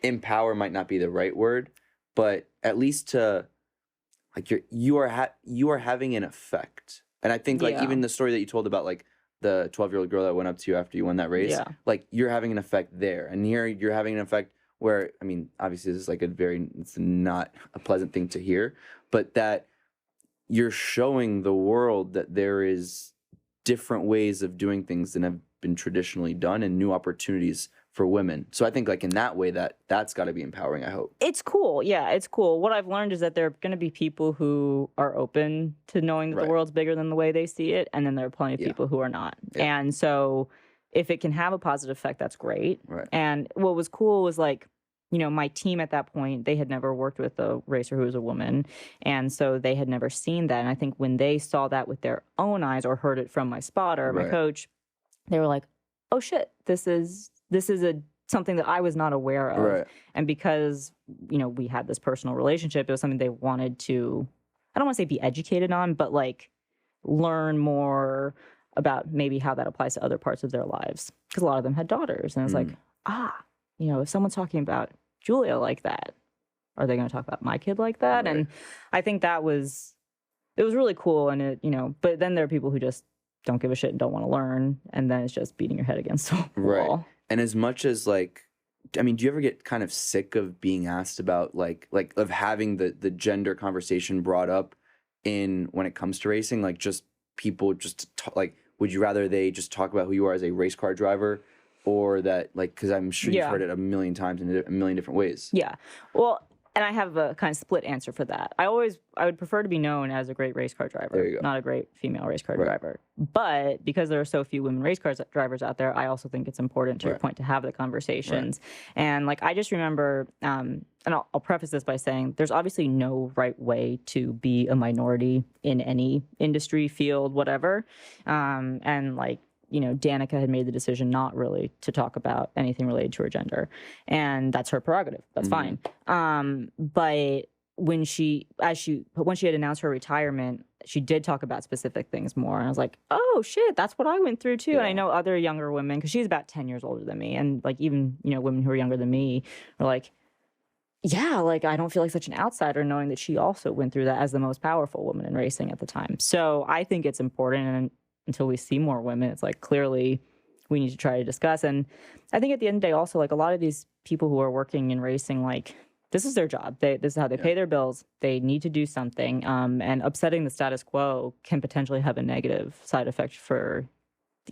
empower might not be the right word, but at least to, like, you are having an effect. And I think, like, even the story that you told about, like, the 12-year-old girl that went up to you after you won that race, like, you're having an effect there. And here you're having an effect where, I mean, obviously this is like it's not a pleasant thing to hear, but that you're showing the world that there is different ways of doing things than have been traditionally done, and new opportunities for women. So I think, like, in that way, that's got to be empowering, I hope. It's cool. Yeah, it's cool. What I've learned is that there are going to be people who are open to knowing that the world's bigger than the way they see it, and then there are plenty of people who are not. Yeah. And so if it can have a positive effect, that's great. Right. And what was cool was, like, my team at that point, they had never worked with a racer who was a woman, and so they had never seen that. And I think when they saw that with their own eyes, or heard it from my spotter, my coach, they were like, oh shit, this is something that I was not aware of. Right. And because, we had this personal relationship, it was something they wanted to, I don't want to say be educated on, but, like, learn more about maybe how that applies to other parts of their lives. Because a lot of them had daughters. And it's like, if someone's talking about Julia like that, are they going to talk about my kid like that? Right. And I think it was really cool. And it, but then there are people who just don't give a shit and don't want to learn, and then it's just beating your head against the wall. Right. And as much as, like, I mean, do you ever get kind of sick of being asked about, like of having the gender conversation brought up when it comes to racing? Like, just people just talk, like, would you rather they just talk about who you are as a race car driver, or that, like, because I'm sure you've heard it a million times in a million different ways. Yeah. Well, and I have a kind of split answer for that. I would prefer to be known as a great race car driver, not a great female race car driver. But because there are so few women race car drivers out there, I also think it's important, to your point, to have the conversations. Right. And, like, I just remember, and I'll preface this by saying there's obviously no right way to be a minority in any industry, field, whatever. And, like, Danica had made the decision not really to talk about anything related to her gender, and that's her prerogative. That's fine. But when she had announced her retirement, she did talk about specific things more, and I was like, oh shit, that's what I went through too. Yeah. And I know other younger women, because she's about 10 years older than me, and, like, even women who are younger than me are like, yeah, like, I don't feel like such an outsider knowing that she also went through that as the most powerful woman in racing at the time. So I think it's important, and until we see more women, it's like, clearly we need to try to discuss. And I think at the end of the day also, like, a lot of these people who are working in racing, like, this is their job. This is how they pay their bills. They need to do something. And upsetting the status quo can potentially have a negative side effect for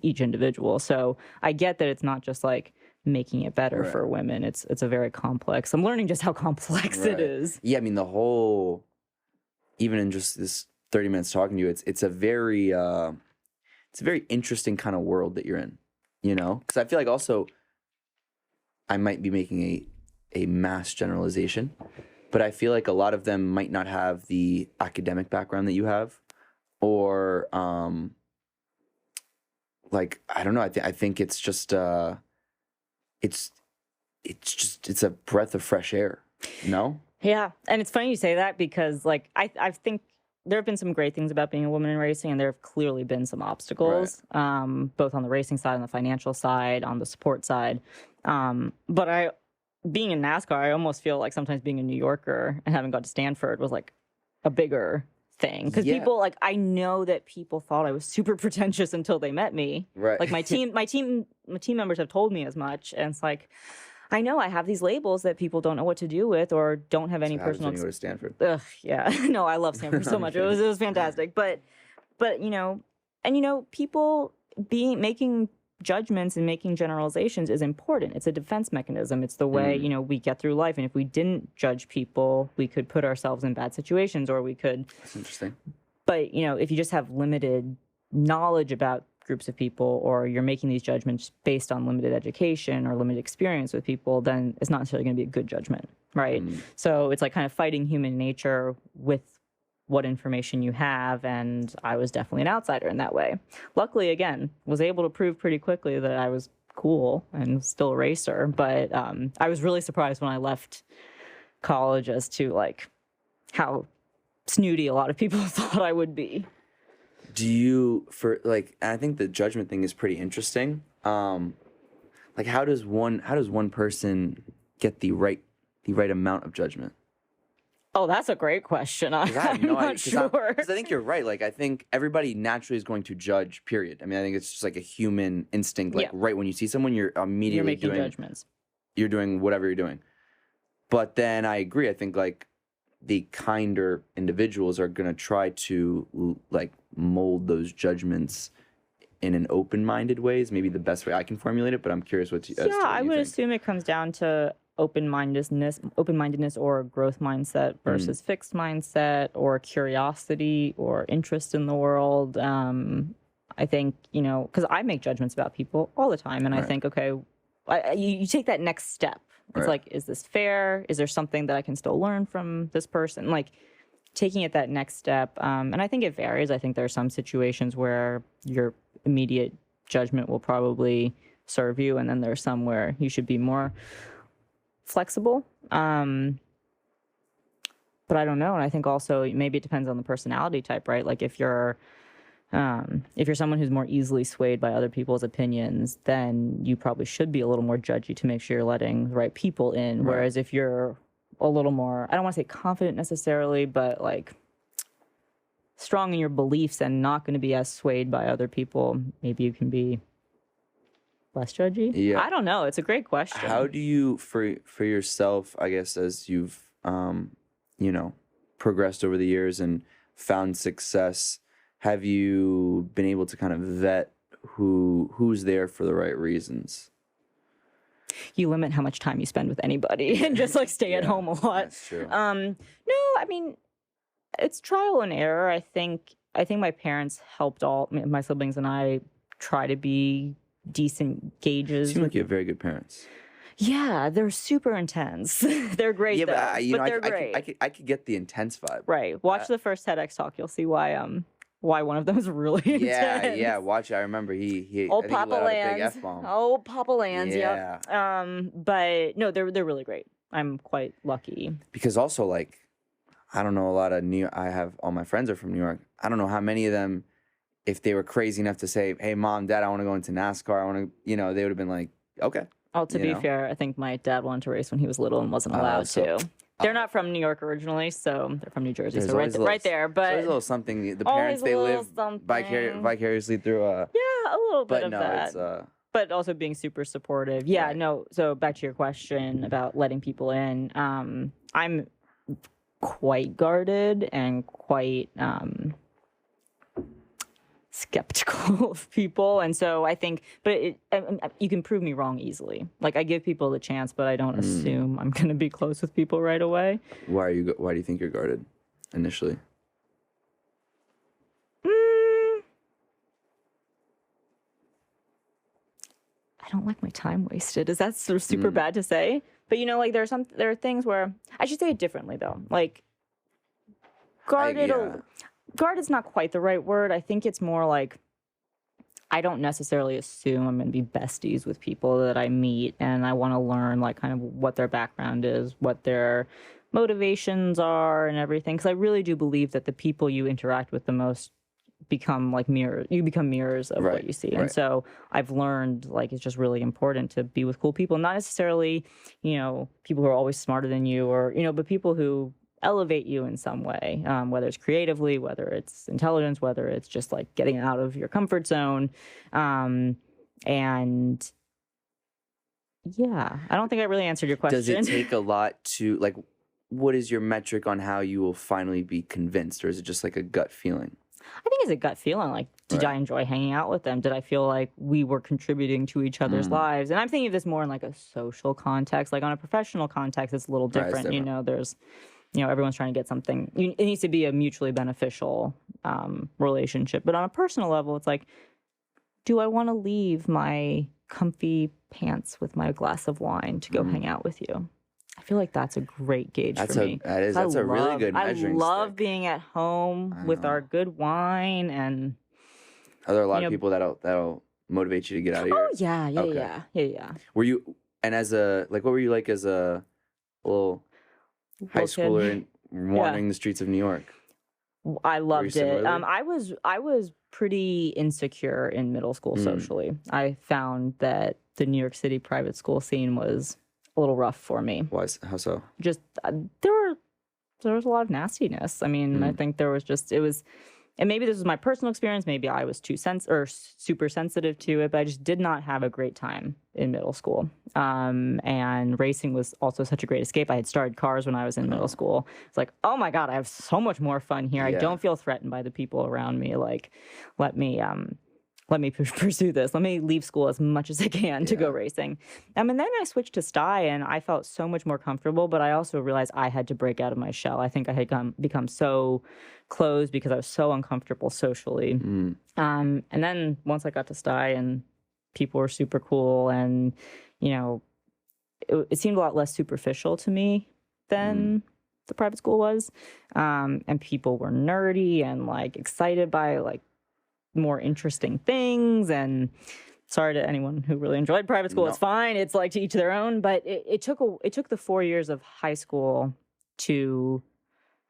each individual. So I get that it's not just like making it better Right. for women. It's a very complex. I'm learning just how complex it Right. is. Yeah, I mean the whole, even in just this 30 minutes talking to you, it's a very interesting kind of world that you're in, you know? Because I feel like also I might be making a mass generalization, but I feel like a lot of them might not have the academic background that you have, or like I don't know. I think it's just it's it's a breath of fresh air. No. Yeah, and it's funny you say that because like I think there have been some great things about being a woman in racing, and there have clearly been some obstacles, both on the racing side, on the financial side, on the support side. But being in NASCAR, I almost feel like sometimes being a New Yorker and having gone to Stanford was like a bigger thing because people like I know that people thought I was super pretentious until they met me. Right. Like my team members have told me as much, and it's like. I know I have these labels that people don't know what to do with or don't have any personal. When you go to Stanford. Yeah, no, I love Stanford so much. It was fantastic, but you know, and you know, people making judgments and making generalizations is important. It's a defense mechanism. It's the way you know we get through life. And if we didn't judge people, we could put ourselves in bad situations, or we could. That's interesting. But you know, if you just have limited knowledge about groups of people, or you're making these judgments based on limited education or limited experience with people, then it's not necessarily going to be a good judgment, right? So it's like kind of fighting human nature with what information you have, and I was definitely an outsider in that way. Luckily, again, was able to prove pretty quickly that I was cool and still a racer, but I was really surprised when I left college as to like how snooty a lot of people thought I would be. Do you I think the judgment thing is pretty interesting. Like how does one person get the right amount of judgment? Oh, that's a great question. I'm no not sure. Because I think you're right. Like I think everybody naturally is going to judge. Period. I mean, I think it's just like a human instinct. Like right when you see someone, you're immediately making judgments. You're doing whatever you're doing. But then I agree. I think like the kinder individuals are going to try to like mold those judgments in an open-minded way is maybe the best way I can formulate it, but I'm curious what you I would assume it comes down to open-mindedness or growth mindset versus fixed mindset or curiosity or interest in the world. I think, you know, because I make judgments about people all the time, and I think, okay, you take that next step. It's like, is this fair? Is there something that I can still learn from this person? Like taking it that next step. And I think it varies. I think there are some situations where your immediate judgment will probably serve you. And then there's some where you should be more flexible. But I don't know. And I think also maybe it depends on the personality type, right? Like if you're someone who's more easily swayed by other people's opinions, then you probably should be a little more judgy to make sure you're letting the right people in. Right. Whereas if you're a little more, I don't want to say confident necessarily, but like strong in your beliefs and not going to be as swayed by other people, maybe you can be less judgy. Yeah. I don't know. It's a great question. How do you, for yourself, I guess, as you've, you know, progressed over the years and found success, have you been able to kind of vet who's there for the right reasons? You limit how much time you spend with anybody and just like stay at home a lot. That's true. No, I mean, it's trial and error. I think my parents helped all my siblings and I try to be decent gauges. You seem like you have very good parents. Yeah, they're super intense. They're great. Yeah, but they're great. I could get the intense vibe. Right. Watch the first TEDx talk. You'll see why one of them is really intense. Yeah. Watch it. I remember he old Papa Lands. A big F-bomb. Old Papa Lands. Yeah. But no, they're really great. I'm quite lucky. Because also like, I don't know a lot of I have all my friends are from New York. I don't know how many of them, if they were crazy enough to say, "Hey, Mom, Dad, I want to go into NASCAR. I want to," you know, they would have been like, "Okay." Oh, to be fair, I think my dad wanted to race when he was little and wasn't allowed to. They're not from New York originally, so they're from New Jersey. So right there. But there's a little something. The parents, they live vicariously through a little bit of that. It's, but also being super supportive. Yeah, right. No. So back to your question about letting people in. I'm quite guarded and quite skeptical of people. And so I think, but you can prove me wrong easily. Like, I give people the chance, but I don't assume I'm going to be close with people right away. Why do you think you're guarded initially? I don't like my time wasted. Is that sort of super bad to say? But you know, like there are things where I should say it differently though. Like guarded is not quite the right word. I think it's more like I don't necessarily assume I'm going to be besties with people that I meet, and I want to learn like kind of what their background is, what their motivations are and everything, because I really do believe that the people you interact with the most become like mirrors. You become mirrors of what you see. And so I've learned like it's just really important to be with cool people, not necessarily, you know, people who are always smarter than you, or, you know, but people who elevate you in some way, whether it's creatively, whether it's intelligence, whether it's just like getting out of your comfort zone. And yeah, I don't think I really answered your question. Does it take a lot to, like, what is your metric on how you will finally be convinced, or is it just like a gut feeling? I think it's a gut feeling. Like, did I enjoy hanging out with them? Did I feel like we were contributing to each other's lives? And I'm thinking of this more in like a social context. Like on a professional context, it's a little different. You know, there's, you know, everyone's trying to get something. It needs to be a mutually beneficial relationship. But on a personal level, it's like, do I want to leave my comfy pants with my glass of wine to go hang out with you? I feel like that's a great gauge for me. That's a really good measuring stick. I love being at home with our good wine. And are there a lot of people that'll motivate you to get out of here? Oh yeah. Were you, and as a, like, what were you like as a little high schooler and wandering the streets of New York? I loved it. I was pretty insecure in middle school socially. I found that the New York City private school scene was a little rough for me. Why? How so? Just there was a lot of nastiness. I mean, I think there was just, it was, and maybe this was my personal experience. Maybe I was super sensitive to it, but I just did not have a great time in middle school. And racing was also such a great escape. I had started cars when I was in middle school. It's like, oh my God, I have so much more fun here. I don't feel threatened by the people around me. Like, let me pursue this. Let me leave school as much as I can to go racing. And then I switched to Sty, and I felt so much more comfortable, but I also realized I had to break out of my shell. I think I had become so closed because I was so uncomfortable socially. And then once I got to Sty and people were super cool, and, you know, it seemed a lot less superficial to me than the private school was. And people were nerdy and like excited by like more interesting things. And sorry to anyone who really enjoyed private school. It's fine. It's like to each their own. But it took the 4 years of high school to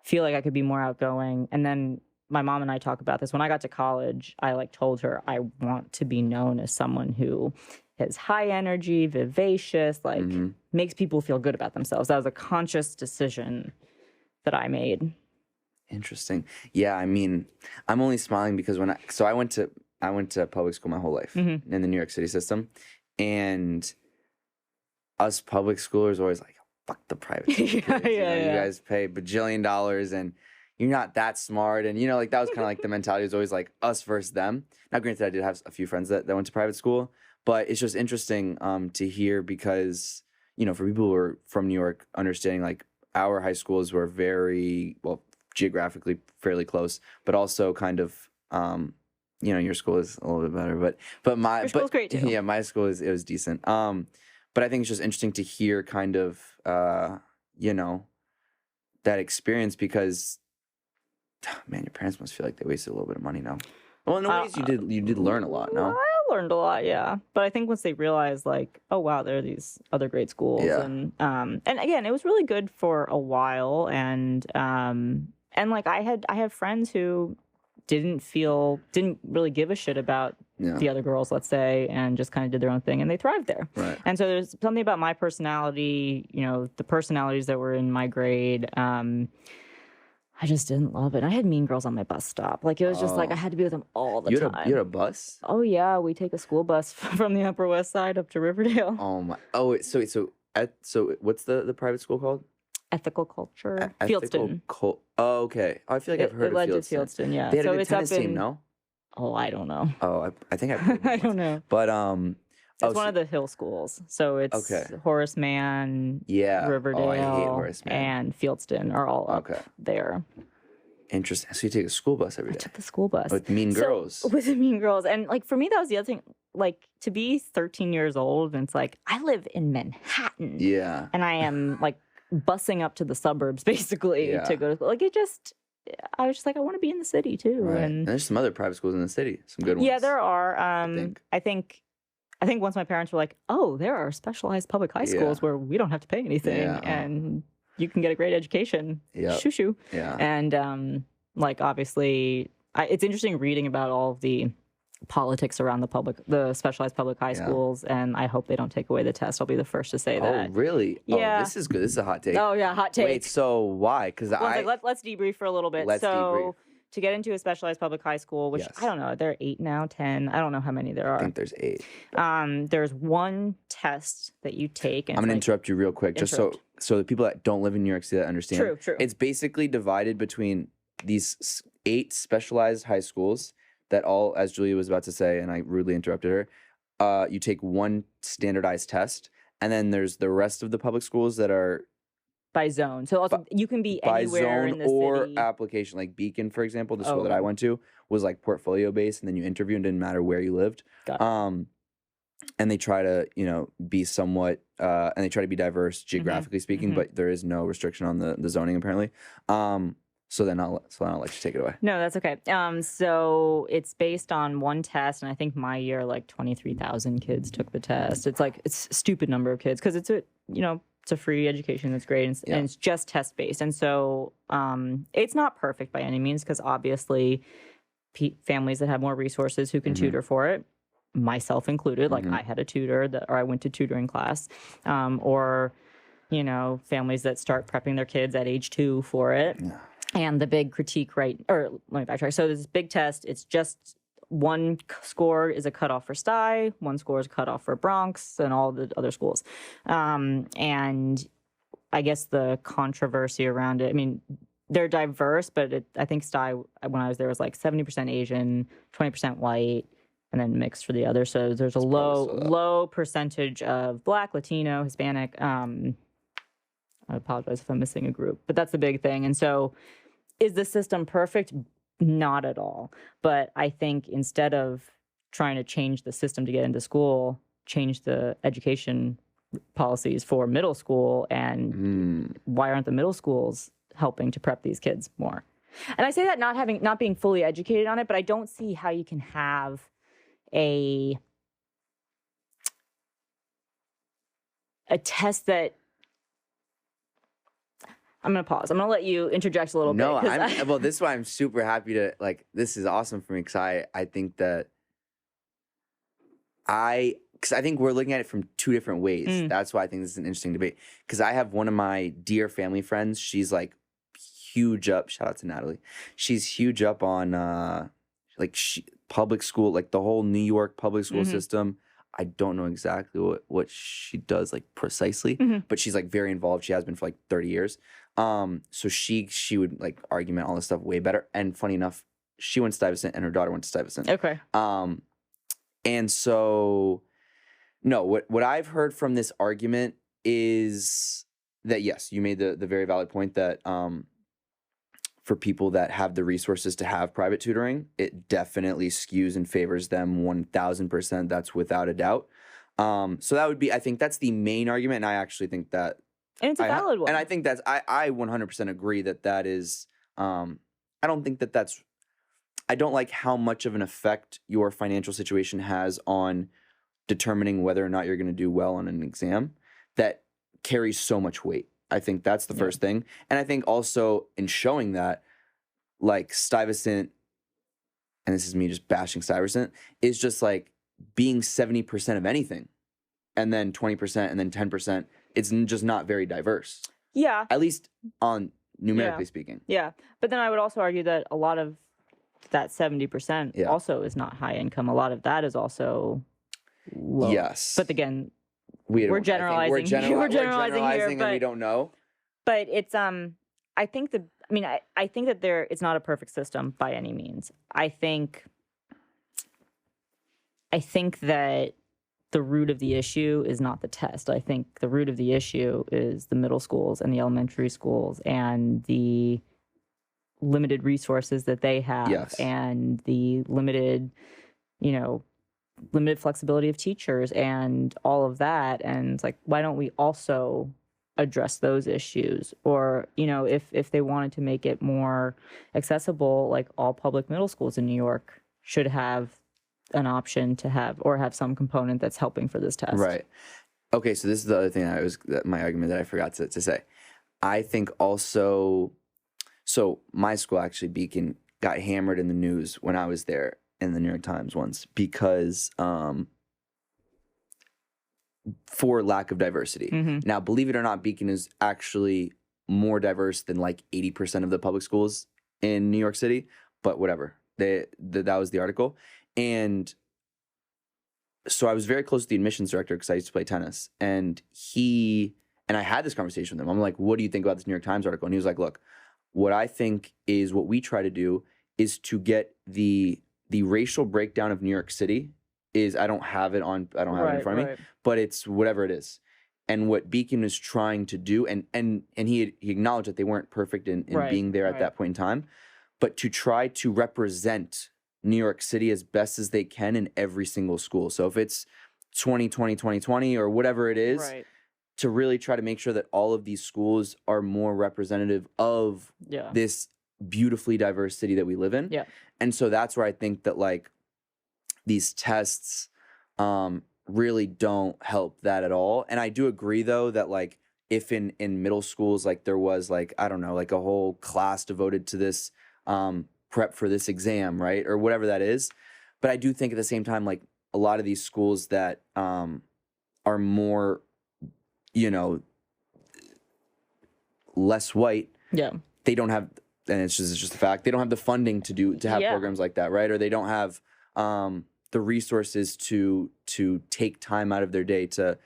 feel like I could be more outgoing. And then my mom and I talk about this. When I got to college, I like told her I want to be known as someone who is high energy, vivacious, like makes people feel good about themselves. That was a conscious decision that I made. Interesting. Yeah, I mean, I'm only smiling because I went to public school my whole life in the New York City system, and us public schoolers always like, fuck the private school kids. You guys pay bajillion dollars and you're not that smart, and you know, like that was kind of like the mentality was always like us versus them. Now, granted, I did have a few friends that went to private school, but it's just interesting to hear because, you know, for people who are from New York, understanding like our high schools were very well geographically fairly close, but also kind of, you know, your school is a little bit better, but your school's great too. Yeah, my school it was decent. But I think it's just interesting to hear kind of, you know, that experience because, man, your parents must feel like they wasted a little bit of money now. Well, in ways you did learn a lot, no? I learned a lot, yeah. But I think once they realized, like, oh wow, there are these other great schools, and again, it was really good for a while, and like I have friends who didn't really give a shit about the other girls, let's say, and just kind of did their own thing, and they thrived there. Right. And so there's something about my personality, you know, the personalities that were in my grade. I just didn't love it. I had mean girls on my bus stop. Like, it was just like I had to be with them all the time. You had a bus? Oh, yeah. We take a school bus from the Upper West Side up to Riverdale. Oh, my. Oh, so what's the private school called? Ethical Culture. Fieldston. Oh, okay. Oh, I feel like I've heard of Fieldston. It led to Fieldston, yeah. They had a good tennis team, no? Oh, I don't know. Oh, I think I I don't know. But It's one of the hill schools. So it's Okay. Horace Mann, Yeah. Riverdale, Oh, I hate Horace Mann. and Fieldston are all up Okay. there. Interesting. So you take a school bus every I day took the school bus. with Mean Girls. With the Mean Girls. And like for me, that was the other thing. Like to be 13 years old, and it's like, I live in Manhattan. Yeah. And I am like busing up to the suburbs basically to go to school. Like I was just like, I want to be in the city too. Right. And And there's some other private schools in the city. Some good ones. yeah, there are. I I think once my parents were like, oh, there are specialized public high schools where we don't have to pay anything and you can get a great education. Yeah. Shoo. Yeah. And like obviously, it's interesting reading about all of the politics around the specialized public high schools, and I hope they don't take away the test. I'll be the first to say that. Oh, really? Yeah. Oh, this is good. This is a hot take. Oh yeah, hot take. Wait, so why? Because let's debrief for a little bit. Let's debrief. To get into a specialized public high school, which I don't know, there are 8 now, 10. I don't know how many there are. I think there's 8. There's one test that you take. And I'm gonna interrupt you real quick, just so the people that don't live in New York City that understand. True. It's basically divided between these 8 specialized high schools that all, as Julia was about to say, and I rudely interrupted her. You take one standardized test, and then there's the rest of the public schools that are by zone. So also, you can be by anywhere zone in the or city. application. Like Beacon, for example, the school that I went to was like portfolio based, and then you interview and didn't matter where you lived. Got it. And they try to, be somewhat, and they try to be diverse geographically speaking, but there is no restriction on the zoning apparently. So then I'll let you take it away. No, that's okay. So it's based on one test, and I think my year, like 23,000 kids took the test. It's like it's a stupid number of kids because it's a free education that's great, and it's just test based. And so it's not perfect by any means because obviously families that have more resources who can tutor for it, myself included, like I had a tutor or I went to tutoring class, or families that start prepping their kids at age 2 for it. Yeah. And the big critique, let me backtrack. So there's this big test. It's just one score is a cutoff for Stuyve, one score is a cutoff for Bronx, and all the other schools. And I guess the controversy around it, I mean, they're diverse, but I think Stuyve, when I was there, was like 70% Asian, 20% white, and then mixed for the other. So there's a low percentage of Black, Latino, Hispanic. I apologize if I'm missing a group, but that's the big thing. And so is the system perfect? Not at all. But I think instead of trying to change the system to get into school, change the education policies for middle school. And why aren't the middle schools helping to prep these kids more? And I say that not being fully educated on it, but I don't see how you can have a test that. I'm going to pause. I'm going to let you interject a little bit. No, well, this is why I'm super happy to, this is awesome for me because I think that because I think we're looking at it from 2 different ways. That's why I think this is an interesting debate. Because I have one of my dear family friends. She's like huge up. Shout out to Natalie. She's huge up on public school, like the whole New York public school system. I don't know exactly what she does precisely, but she's very involved. She has been for 30 years. So she would argument all this stuff way better. And funny enough, she went to Stuyvesant and her daughter went to Stuyvesant. Okay. And so no, what I've heard from this argument is that yes, you made the very valid point that for people that have the resources to have private tutoring, it definitely skews and favors them 1,000%. That's without a doubt. So that would be, I think that's the main argument. And I actually think that. And it's a valid one. And I think I 100% agree that is, I don't think that's, I don't like how much of an effect your financial situation has on determining whether or not you're going to do well on an exam that carries so much weight. I think that's the first thing. And I think also in showing that, Stuyvesant, and this is me just bashing Stuyvesant, is just being 70% of anything. And then 20% and then 10%. It's just not very diverse. Yeah. At least on numerically speaking. Yeah. But then I would also argue that a lot of that 70% also is not high income. A lot of that is also low. Yes. But again, we're generalizing. We're generalizing here, and we don't know. But it's I think that it's not a perfect system by any means. I think I think that the root of the issue is not the test. I think the root of the issue is the middle schools and the elementary schools and the limited resources that they have, Yes. and the limited flexibility of teachers and all of that. And it's like, why don't we also address those issues? Or, if they wanted to make it more accessible, like all public middle schools in New York should have an option to have some component that's helping for this test. Right. Okay, so this is the other thing my argument that I forgot to say. I think also, so my school actually, Beacon, got hammered in the news when I was there in the New York Times once because for lack of diversity. Mm-hmm. Now, believe it or not, Beacon is actually more diverse than like 80% of the public schools in New York City, but whatever. That was the article. And so I was very close to the admissions director because I used to play tennis. And I had this conversation with him. I'm like, what do you think about this New York Times article? And he was like, look, what I think is what we try to do is to get the racial breakdown of New York City is, I don't have it in front of me, but it's whatever it is. And what Beacon is trying to do, and he acknowledged that they weren't perfect in being there at that point in time, but to try to represent New York City as best as they can in every single school. So if it's 2020 or whatever it is, to really try to make sure that all of these schools are more representative of this beautifully diverse city that we live in. Yeah. And so that's where I think that like these tests really don't help that at all. And I do agree though that like if in middle schools like there was like, I don't know, like a whole class devoted to this prep for this exam, right? Or whatever that is. But I do think at the same time, like a lot of these schools that are more, less white, they don't have, and it's just a fact, they don't have the funding to have programs like that, right? Or they don't have the resources to take time out of their day to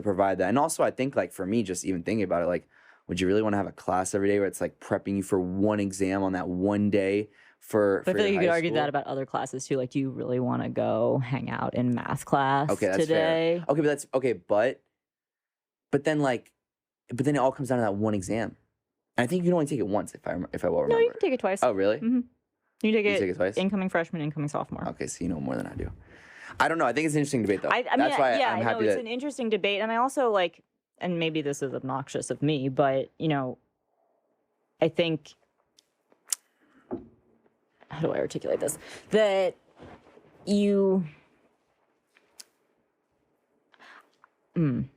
provide that. And also I think like for me, just even thinking about it, like, would you really want to have a class every day where it's like prepping you for one exam on that one day for I feel like you could argue school? that about other classes too. Like, do you really want to go hang out in math class that's today? Fair. Okay, but that's okay, but then it all comes down to that one exam. And I think you can only take it once if I well remember. No, you can take it twice. Oh, really? Mm-hmm. You take it twice? Incoming freshman, incoming sophomore. Okay, so you know more than I do. I don't know. I think it's an interesting debate though. That's why I'm happy it's an interesting debate. And I also like, and maybe this is obnoxious of me, but I think, how do I articulate this? That I'm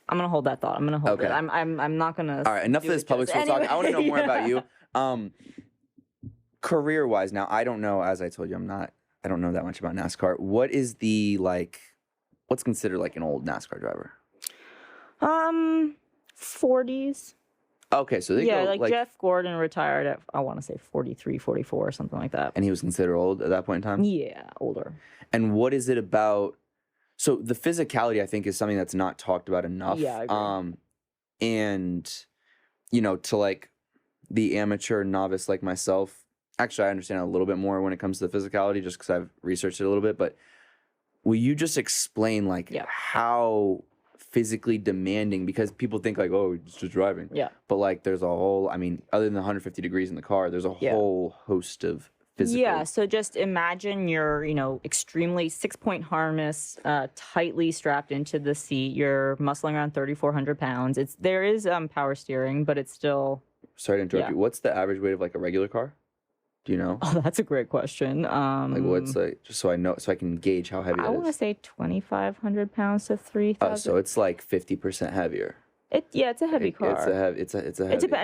gonna hold that thought. I'm gonna hold it. I'm not gonna. All right, enough of this public school talk. I want to know more about you. Career-wise, now I don't know. As I told you, I don't know that much about NASCAR. What is what's considered like an old NASCAR driver? 40s. Okay, so they go like Jeff Gordon retired at, I want to say 43, 44, something like that. And he was considered old at that point in time? Yeah, older. And what is it about? So the physicality, I think, is something that's not talked about enough. Yeah, I agree. And, to like the amateur novice like myself, actually, I understand a little bit more when it comes to the physicality just because I've researched it a little bit. But will you just explain like how physically demanding, because people think like, oh, it's just driving. Yeah. But like there's a whole, other than the 150 degrees in the car, there's a whole host of physical. Yeah, so just imagine you're, extremely 6-point harness, tightly strapped into the seat. You're muscling around 3,400 pounds. There is power steering, but it's still. Sorry to interrupt you. What's the average weight of like a regular car? Do you know? Oh, that's a great question. Like what's like, just so I know, so I can gauge how heavy it is. I want to say 2,500 pounds to 3,000. Oh, so it's like 50% heavier. It's a heavy car. It's a heavy.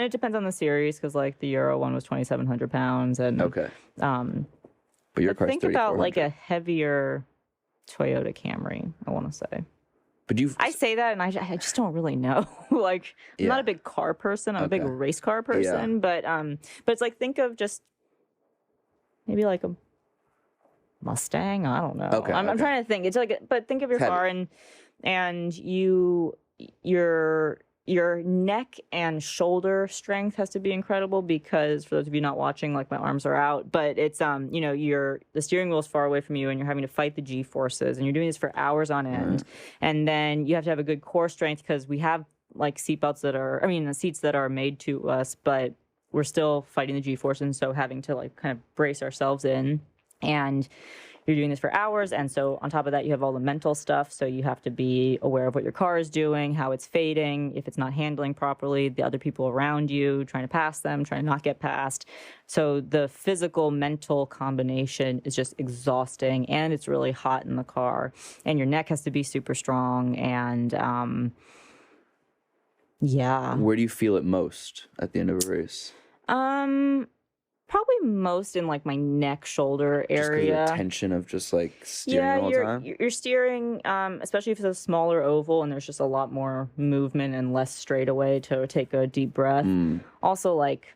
It depends on the series, because like the Euro one was 2,700 pounds, and okay. But your car's 3,400. Think about like a heavier Toyota Camry, I want to say. But I say that, and I just don't really know. Like, I'm not a big car person. I'm a big race car person, but it's like, think of just maybe like a Mustang. I don't know. Okay, I'm trying to think. It's like, but think of your car, and you're your neck and shoulder strength has to be incredible because for those of you not watching, like my arms are out, but it's, you know, the steering wheel is far away from you and you're having to fight the G forces and you're doing this for hours on end. And then you have to have a good core strength because we have like seatbelts that are, I mean, the seats that are made to us, but we're still fighting the G force. And so having to like kind of brace ourselves in, and you're doing this for hours. And so on top of that, you have all the mental stuff. So you have to be aware of what your car is doing, how it's fading, if it's not handling properly, the other people around you, trying to pass them, trying to not get passed. So the physical mental combination is just exhausting, and it's really hot in the car, and your neck has to be super strong. And yeah. Where do you feel it most at the end of a race? Probably most in like my neck, shoulder area. Just the tension of just like steering the whole time? You're steering, especially if it's a smaller oval and there's just a lot more movement and less straightaway to take a deep breath. Also, like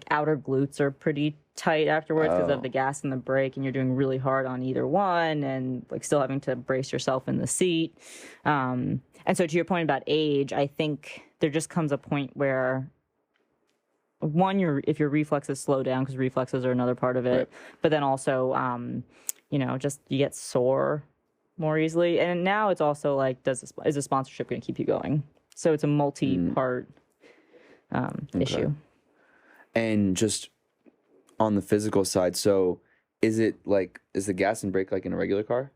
outer glutes are pretty tight afterwards because of the gas and the brake, and you're doing really hard on either one, and like still having to brace yourself in the seat. And so to your point about age, I think there just comes a point where if your reflexes slow down, because reflexes are another part of it, right. But then also, you know, just you get sore more easily. And now it's also like, is a sponsorship going to keep you going? So it's a multi-part issue. And just on the physical side, so is the gas and brake like in a regular car?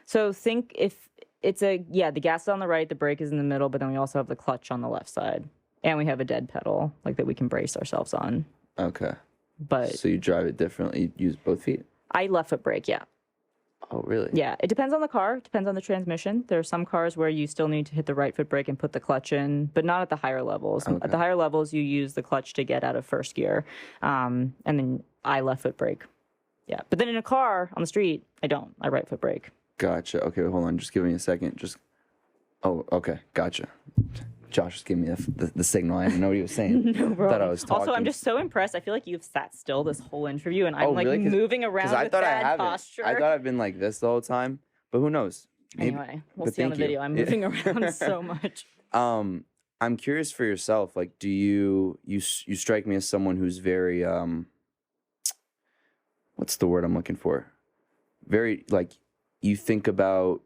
So think if it's the gas is on the right, the brake is in the middle, but then we also have the clutch on the left side. And we have a dead pedal, like that we can brace ourselves on. Okay. But so you drive it differently? You use both feet? I left foot brake, yeah. Oh, really? Yeah. It depends on the car. It depends on the transmission. There are some cars where you still need to hit the right foot brake and put the clutch in, but not at the higher levels. Okay. At the higher levels, you use the clutch to get out of first gear. And then I left foot brake. Yeah. But then in a car on the street, I don't. I right foot brake. Gotcha. Okay, hold on. Just give me a second. Oh, okay. Gotcha. Josh just gave me the signal. I didn't know what he was saying. No problem. Thought I was talking. Also, I'm just so impressed. I feel like you've sat still this whole interview, and I'm like really? Moving around with bad posture. I thought I've been like this the whole time, but who knows? Maybe. Anyway, we'll see on the video. I'm moving around so much. I'm curious for yourself. Like, do you strike me as someone who's very what's the word I'm looking for? Very like you think about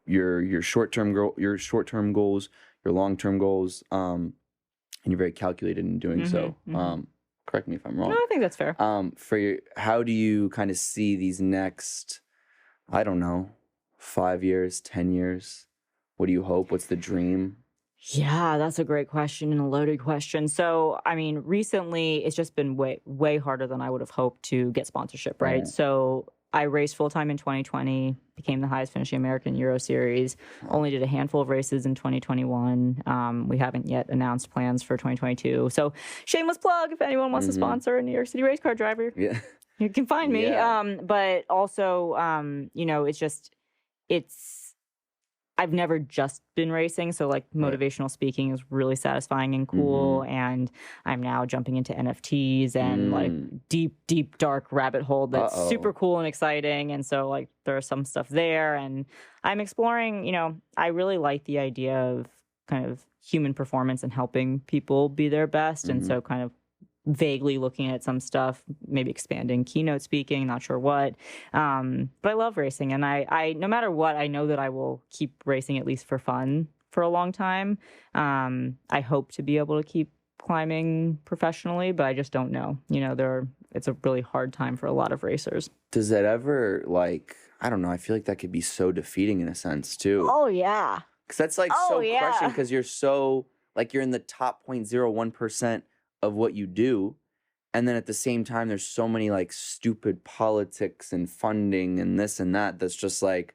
your short-term goals, your long-term goals, and you're very calculated in doing so. Correct me if I'm wrong. No, I think that's fair. How do you kind of see these next, I don't know, 5 years, 10 years? What do you hope? What's the dream? Yeah, that's a great question and a loaded question. So, I mean, recently it's just been way harder than I would have hoped to get sponsorship, right? Yeah. So I raced full-time in 2020, became the highest finishing American Euro Series, only did a handful of races in 2021. We haven't yet announced plans for 2022. So shameless plug, if anyone wants to sponsor a New York City race car driver, you can find me. Yeah. But also, you know, I've never just been racing, so like motivational speaking is really satisfying and cool. And I'm now jumping into NFTs and like deep, dark rabbit hole that's super cool and exciting. And so like there's some stuff there, and I'm exploring, you know, I really like the idea of kind of human performance and helping people be their best. And so kind of vaguely looking at some stuff, maybe expanding keynote speaking, not sure what. But I love racing, and I no matter what, I know that I will keep racing at least for fun for a long time. I hope to be able to keep climbing professionally, but I just don't know. You know, it's a really hard time for a lot of racers. Does that ever, like, I don't know, I feel like that could be so defeating in a sense too. Oh yeah. Because that's like crushing, because you're so, like, you're in the top 0.01% of what you do, and then at the same time there's so many like stupid politics and funding and this and that that's just like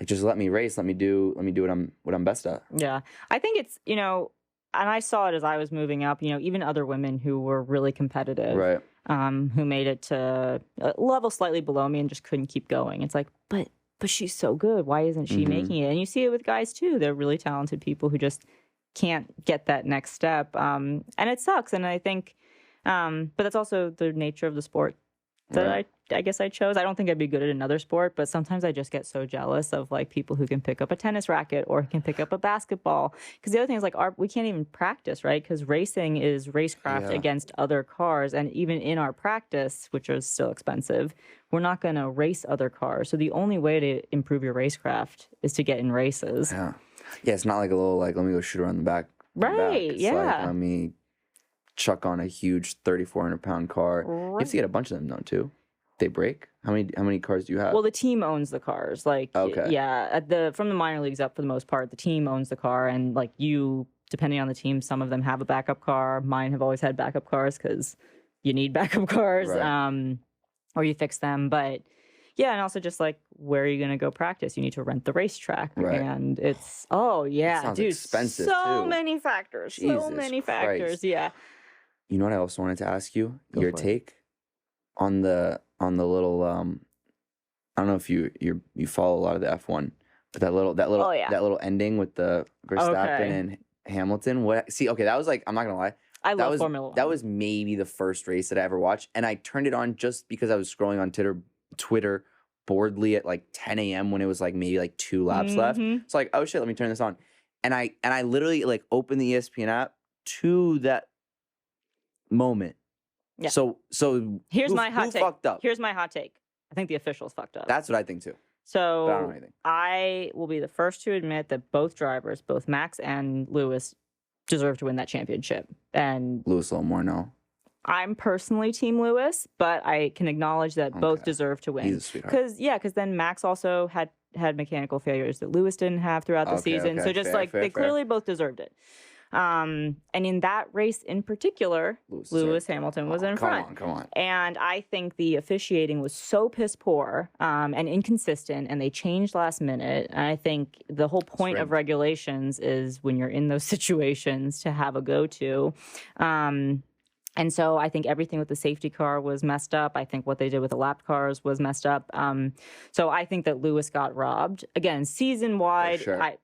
just let me race, let me do what I'm best at. Yeah, I think it's, you know, and I saw it as I was moving up, you know, even other women who were really competitive, right, who made it to a level slightly below me and just couldn't keep going. It's like, but she's so good, why isn't she making it? And you see it with guys too. They're really talented people who just can't get that next step, and it sucks. And I think, but that's also the nature of the sport that I I guess I chose. I don't think I'd be good at another sport, but sometimes I just get so jealous of like people who can pick up a tennis racket or can pick up a basketball. Because the other thing is like we can't even practice, right? Because racing is racecraft against other cars, and even in our practice, which is still expensive, we're not going to race other cars. So the only way to improve your racecraft is to get in races. Yeah, it's not like a little like let me go shoot around the back. Right? It's yeah. like, let me chuck on a huge 3,400-pound car. Right. You have to get a bunch of them though too. They break. How many cars do you have? Well, the team owns the cars. Like, from the minor leagues up for the most part, the team owns the car, and like depending on the team, some of them have a backup car. Mine have always had backup cars because you need backup cars, right. Or you fix them. But yeah, and also just like where are you going to go practice? You need to rent the racetrack, right. And it's dude, expensive so too. many factors, Jesus so many Christ. factors. Yeah. You know what I also wanted to ask you? Go your for it. take on the little I don't know if you follow a lot of the F1, but that little ending with the Verstappen and Hamilton. That was like, I'm not gonna lie. I love Formula 1. That was maybe the first race that I ever watched, and I turned it on just because I was scrolling on Twitter boredly at like 10 a.m. when it was like maybe like 2 laps left. It's like, oh shit, let me turn this on, and I literally like opened the ESPN app to that moment. Yeah. So here's my hot take. Fucked up? Here's my hot take. I think the officials fucked up. That's what I think too. So but I don't know anything. I will be the first to admit that both drivers, both Max and Lewis, deserve to win that championship. And Lewis a little more, no. I'm personally Team Lewis, but I can acknowledge that both deserve to win. He's a sweetheart. Because then Max also had mechanical failures that Lewis didn't have throughout the season. So just fair. Clearly both deserved it. And in that race in particular, Lewis Hamilton was in front. Come on. And I think the officiating was so piss poor and inconsistent, and they changed last minute. And I think the whole point of regulations is when you're in those situations to have a go-to. And so I think everything with the safety car was messed up. I think what they did with the lap cars was messed up. So I think that Lewis got robbed. Again, season-wide, sure.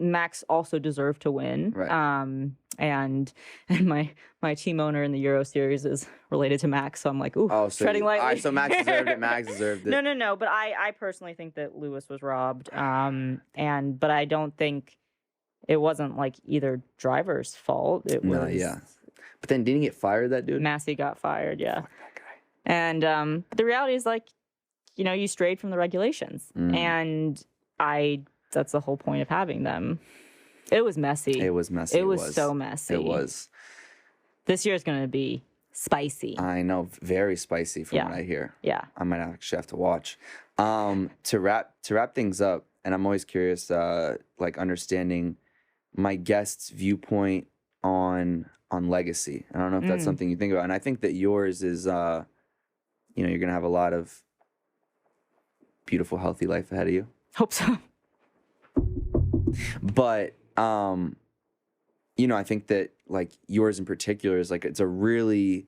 Max also deserved to win. Right. And my team owner in the Euro Series is related to Max, so I'm like, treading lightly. All right, so Max deserved it. Max deserved it. No. But I personally think that Lewis was robbed. But I don't think it wasn't like either driver's fault. It was. Yeah. But then didn't he get fired, that dude? Massey got fired, yeah. Fuck that guy. And but the reality is like, you strayed from the regulations. And that's the whole point of having them. It was messy. It was messy. It was so messy. It was. This year is going to be spicy. I know, very spicy from what I hear. Yeah. I might actually have to watch. To wrap things up, and I'm always curious, like understanding my guest's viewpoint on legacy. I don't know if that's something you think about, and I think that yours is, you're gonna have a lot of beautiful, healthy life ahead of you. Hope so. But I think that like yours in particular is like it's a really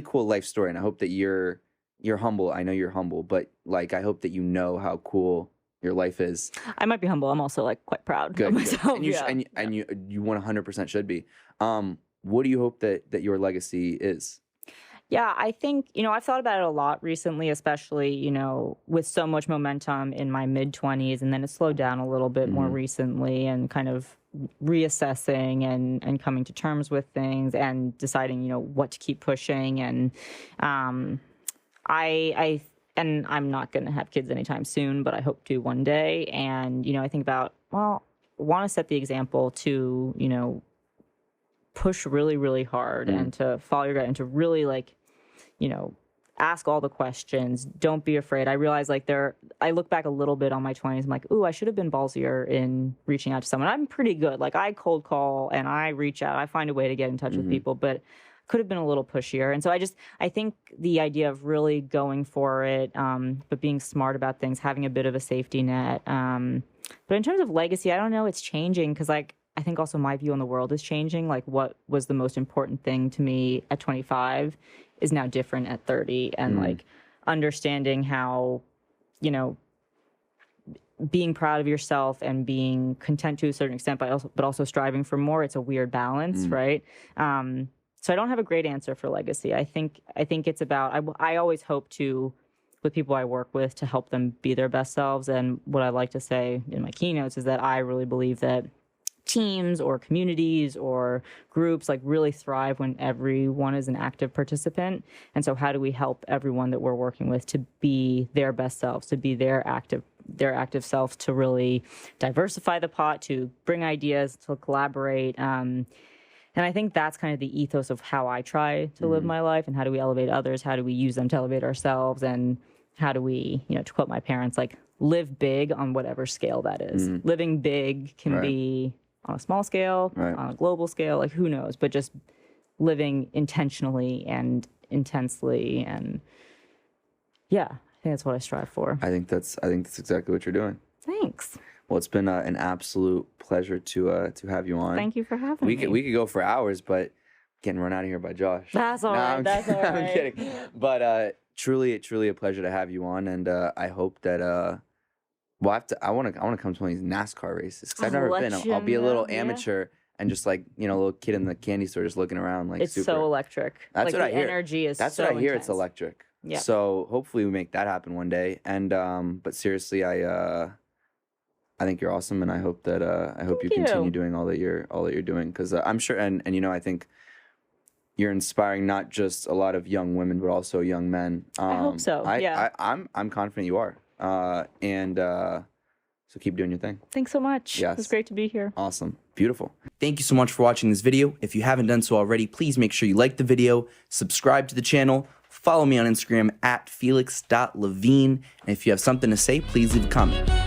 cool life story, and I hope that you're humble. I know you're humble, but like I hope that you know how cool your life is. I might be humble. I'm also like quite proud of myself. And you 100% should be. What do you hope that your legacy is? Yeah, I think, I've thought about it a lot recently, especially, with so much momentum in my mid-20s, and then it slowed down a little bit more recently, and kind of reassessing and coming to terms with things and deciding, what to keep pushing. And and I'm not going to have kids anytime soon, but I hope to one day. And, I think about, I want to set the example to, push really, really hard and to follow your gut and to really ask all the questions. Don't be afraid. I realize I look back a little bit on my 20s. I'm like, I should have been ballsier in reaching out to someone. I'm pretty good. Like I cold call and I reach out. I find a way to get in touch with people, but could have been a little pushier. And so I think the idea of really going for it, but being smart about things, having a bit of a safety net. But in terms of legacy, I don't know. It's changing because I think also my view on the world is changing. Like what was the most important thing to me at 25 is now different at 30. And like understanding how, being proud of yourself and being content to a certain extent, but also striving for more, it's a weird balance, right? So I don't have a great answer for legacy. I think it's about, I always hope to with people I work with to help them be their best selves. And what I like to say in my keynotes is that I really believe that teams or communities or groups like really thrive when everyone is an active participant. And so how do we help everyone that we're working with to be their best selves, to be their active self, to really diversify the pot, to bring ideas, to collaborate. And I think that's kind of the ethos of how I try to live my life. And how do we elevate others? How do we use them to elevate ourselves? And how do we, to quote my parents, like live big on whatever scale that is. Living big can be on a small scale, on a global scale, like who knows, but just living intentionally and intensely. And yeah, I think that's what I strive for. I think that's exactly what you're doing. Thanks. Well, it's been an absolute pleasure to have you on. Thank you for having me. We could go for hours, but getting run out of here by Josh. That's all right. That's all right. I'm kidding. But truly a pleasure to have you on, and I hope that I want to come to one of these NASCAR races because I've never been. I'll be a little amateur and just like a little kid in the candy store just looking around like it's super. So electric. That's like what I hear. Energy is. That's so what I hear. intense. It's electric. Yeah. So hopefully we make that happen one day. And but seriously, I think you're awesome, and I hope that you continue doing all that you're doing because I'm sure and I think you're inspiring not just a lot of young women but also young men. I hope so. I'm confident you are. So keep doing your thing. Thanks so much. Yes. It was great to be here. Awesome. Beautiful. Thank you so much for watching this video. If you haven't done so already, please make sure you like the video, subscribe to the channel, follow me on Instagram at felix.levine, and if you have something to say, please leave a comment.